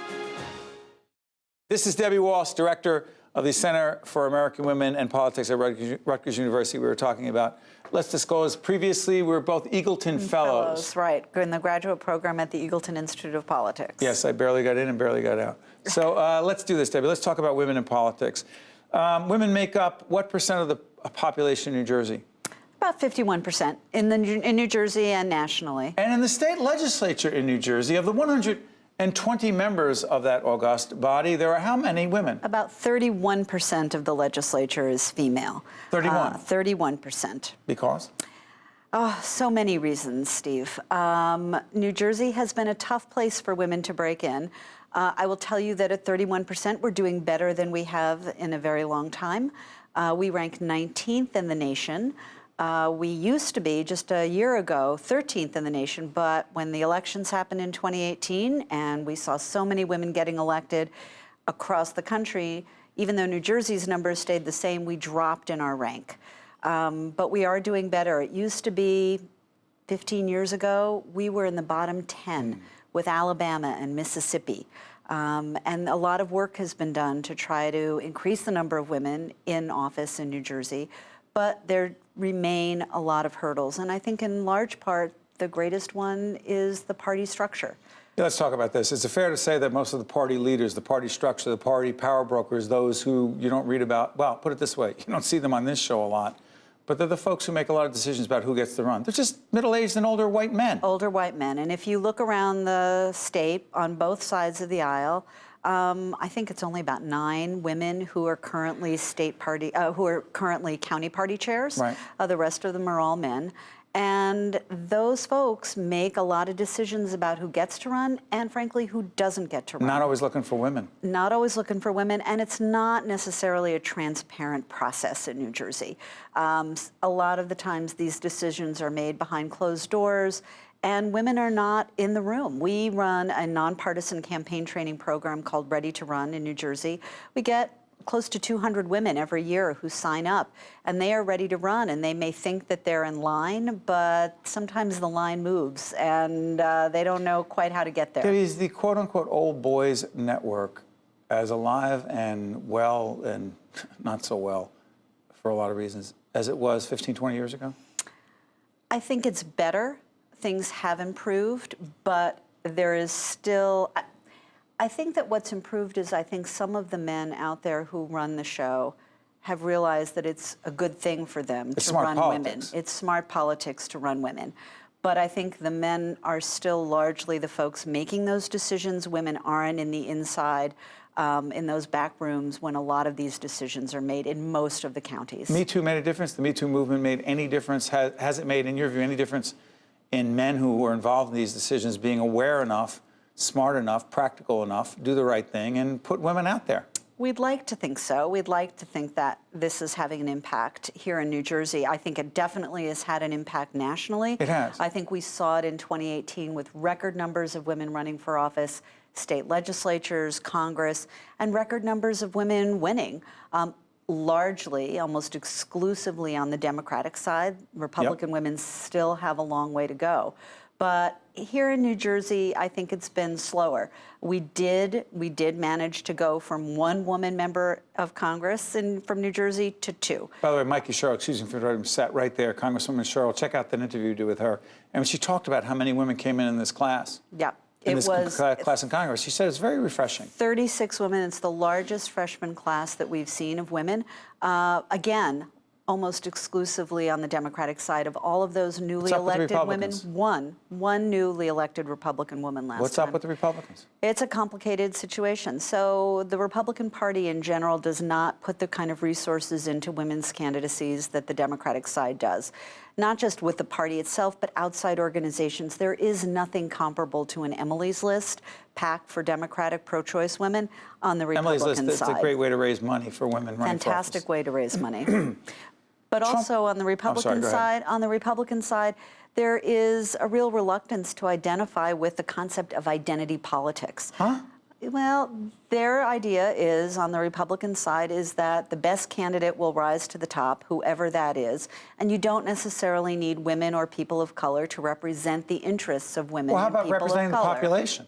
This is Debbie Walsh, Director of the Center for American Women and Politics at Rutgers University. We were talking about, let's disclose, previously we were both Eagleton Fellows. Right, in the graduate program at the Eagleton Institute of Politics. Yes, I barely got in and barely got out. So let's do this, Debbie. Let's talk about women in politics. Women make up what percent of the population in New Jersey? About 51% in New Jersey and nationally. And in the state legislature in New Jersey, of the 120 members of that august body, there are how many women? About 31% of the legislature is female. 31? 31%. Because? Oh, so many reasons, Steve. New Jersey has been a tough place for women to break in. I will tell you that at 31%, we're doing better than we have in a very long time. We rank 19th in the nation. We used to be, just a year ago, 13th in the nation, but when the elections happened in 2018 and we saw so many women getting elected across the country, even though New Jersey's numbers stayed the same, we dropped in our rank. But we are doing better. It used to be 15 years ago, we were in the bottom 10 with Alabama and Mississippi. And a lot of work has been done to try to increase the number of women in office in New Jersey, but there remain a lot of hurdles. And I think in large part, the greatest one is the party structure. Yeah, let's talk about this. Is it fair to say that most of the party leaders, the party structure, the party power brokers, those who you don't read about, well, put it this way, you don't see them on this show a lot, but they're the folks who make a lot of decisions about who gets the run. They're just middle-aged and older white men. Older white men. And if you look around the state on both sides of the aisle, I think it's only about 9 women who are currently county party chairs. Right. The rest of them are all men. And those folks make a lot of decisions about who gets to run and, frankly, who doesn't get to run. Not always looking for women. Not always looking for women, and it's not necessarily a transparent process in New Jersey. A lot of the times these decisions are made behind closed doors, and women are not in the room. We run a nonpartisan campaign training program called Ready to Run in New Jersey. We get close to 200 women every year who sign up, and they are ready to run, and they may think that they're in line, but sometimes the line moves, and they don't know quite how to get there. Is the quote-unquote old boys network as alive and well, and not so well for a lot of reasons, as it was 15, 20 years ago? I think it's better. Things have improved, but there is still... I think that what's improved is I think some of the men out there who run the show have realized that it's a good thing for them to smart run politics. women. It's smart politics to run women. But I think the men are still largely the folks making those decisions. Women aren't in the inside, in those back rooms when a lot of these decisions are made in most of the counties. Me Too made a difference? The Me Too movement made any difference? Has it made, in your view, any difference in men who were involved in these decisions being aware enough, smart enough, practical enough, do the right thing, and put women out there? We'd like to think so. We'd like to think that this is having an impact here in New Jersey. I think it definitely has had an impact nationally. It has. I think we saw it in 2018 with record numbers of women running for office, state legislatures, Congress, and record numbers of women winning. Largely, almost exclusively on the Democratic side. Republican women still have a long way to go. But here in New Jersey, I think it's been slower. We did manage to go from one woman member of Congress from New Jersey to 2. By the way, Mikey Sherrill, excuse me for interrupting, sat right there. Congresswoman Sherrill, check out that interview you did with her. And she talked about how many women came in this class. Yeah. In this class in Congress. She said it's very refreshing. 36 women. It's the largest freshman class that we've seen of women. Again, almost exclusively on the Democratic side. Of all of those newly elected women, one newly elected Republican woman last time. What's up with the Republicans? It's a complicated situation. So the Republican Party in general does not put the kind of resources into women's candidacies that the Democratic side does. Not just with the party itself, but outside organizations. There is nothing comparable to an Emily's List, PAC for Democratic pro-choice women, on the Republican side. Emily's List, it's a great way to raise money for women running for office. Fantastic way to raise money. But also on the Republican side, there is a real reluctance to identify with the concept of identity politics. Huh? Well, their idea is, on the Republican side, is that the best candidate will rise to the top, whoever that is, and you don't necessarily need women or people of color to represent the interests of women and people of color. Well, how about representing the population?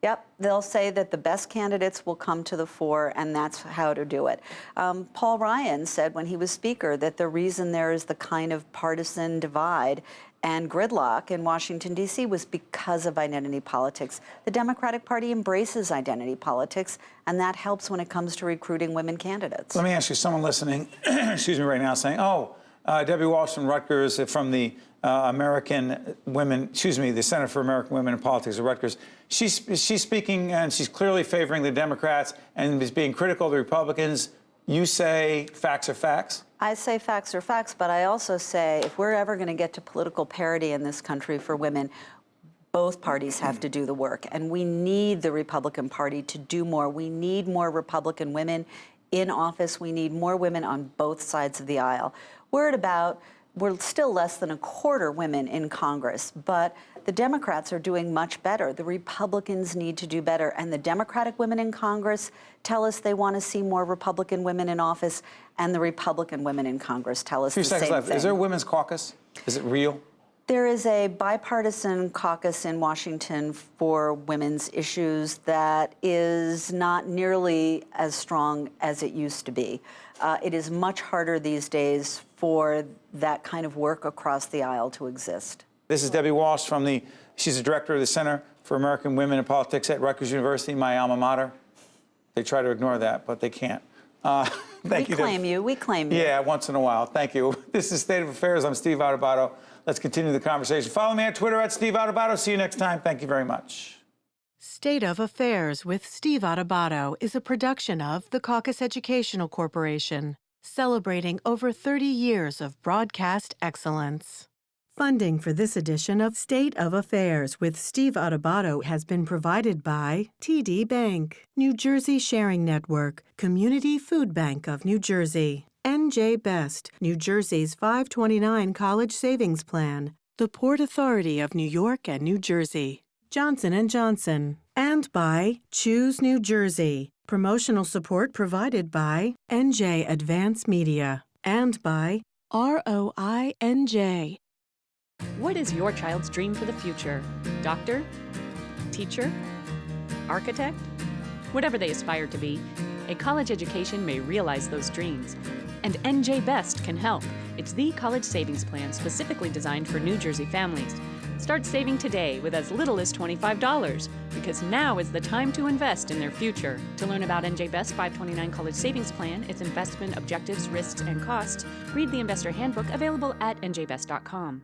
Yep, they'll say that the best candidates will come to the fore, and that's how to do it. Paul Ryan said when he was Speaker that the reason there is the kind of partisan divide and gridlock in Washington, D.C. was because of identity politics. The Democratic Party embraces identity politics, and that helps when it comes to recruiting women candidates. Let me ask you, someone listening, excuse me, right now saying, Debbie Walsh from Rutgers, from the American Women, the Center for American Women in Politics at Rutgers. She's speaking, and she's clearly favoring the Democrats and is being critical of the Republicans. You say facts are facts? I say facts are facts, but I also say if we're ever going to get to political parity in this country for women, both parties have to do the work. And we need the Republican Party to do more. We need more Republican women in office. We need more women on both sides of the aisle. We're still less than a quarter women in Congress, but the Democrats are doing much better. The Republicans need to do better. And the Democratic women in Congress tell us they want to see more Republican women in office, and the Republican women in Congress tell us the same thing. 2 seconds left. Is there a women's caucus? Is it real? There is a bipartisan caucus in Washington for women's issues that is not nearly as strong as it used to be. It is much harder these days for that kind of work across the aisle to exist. This is Debbie Walsh she's the director of the Center for American Women in Politics at Rutgers University, my alma mater. They try to ignore that, but they can't. Thank you. We claim you. Yeah, once in a while. Thank you. This is State of Affairs. I'm Steve Adubato. Let's continue the conversation. Follow me on Twitter at Steve Adubato. See you next time. Thank you very much. State of Affairs with Steve Adubato is a production of the Caucus Educational Corporation, celebrating over 30 years of broadcast excellence. Funding for this edition of State of Affairs with Steve Adubato has been provided by TD Bank, New Jersey Sharing Network, Community Food Bank of New Jersey, NJ Best, New Jersey's 529 College Savings Plan, the Port Authority of New York and New Jersey, Johnson & Johnson, and by Choose New Jersey. Promotional support provided by NJ Advance Media and by ROINJ. What is your child's dream for the future? Doctor? Teacher? Architect? Whatever they aspire to be, a college education may realize those dreams. And NJ Best can help. It's the college savings plan specifically designed for New Jersey families. Start saving today with as little as $25, because now is the time to invest in their future. To learn about NJ Best 529 College Savings Plan, its investment objectives, risks, and costs, read the Investor Handbook available at njbest.com.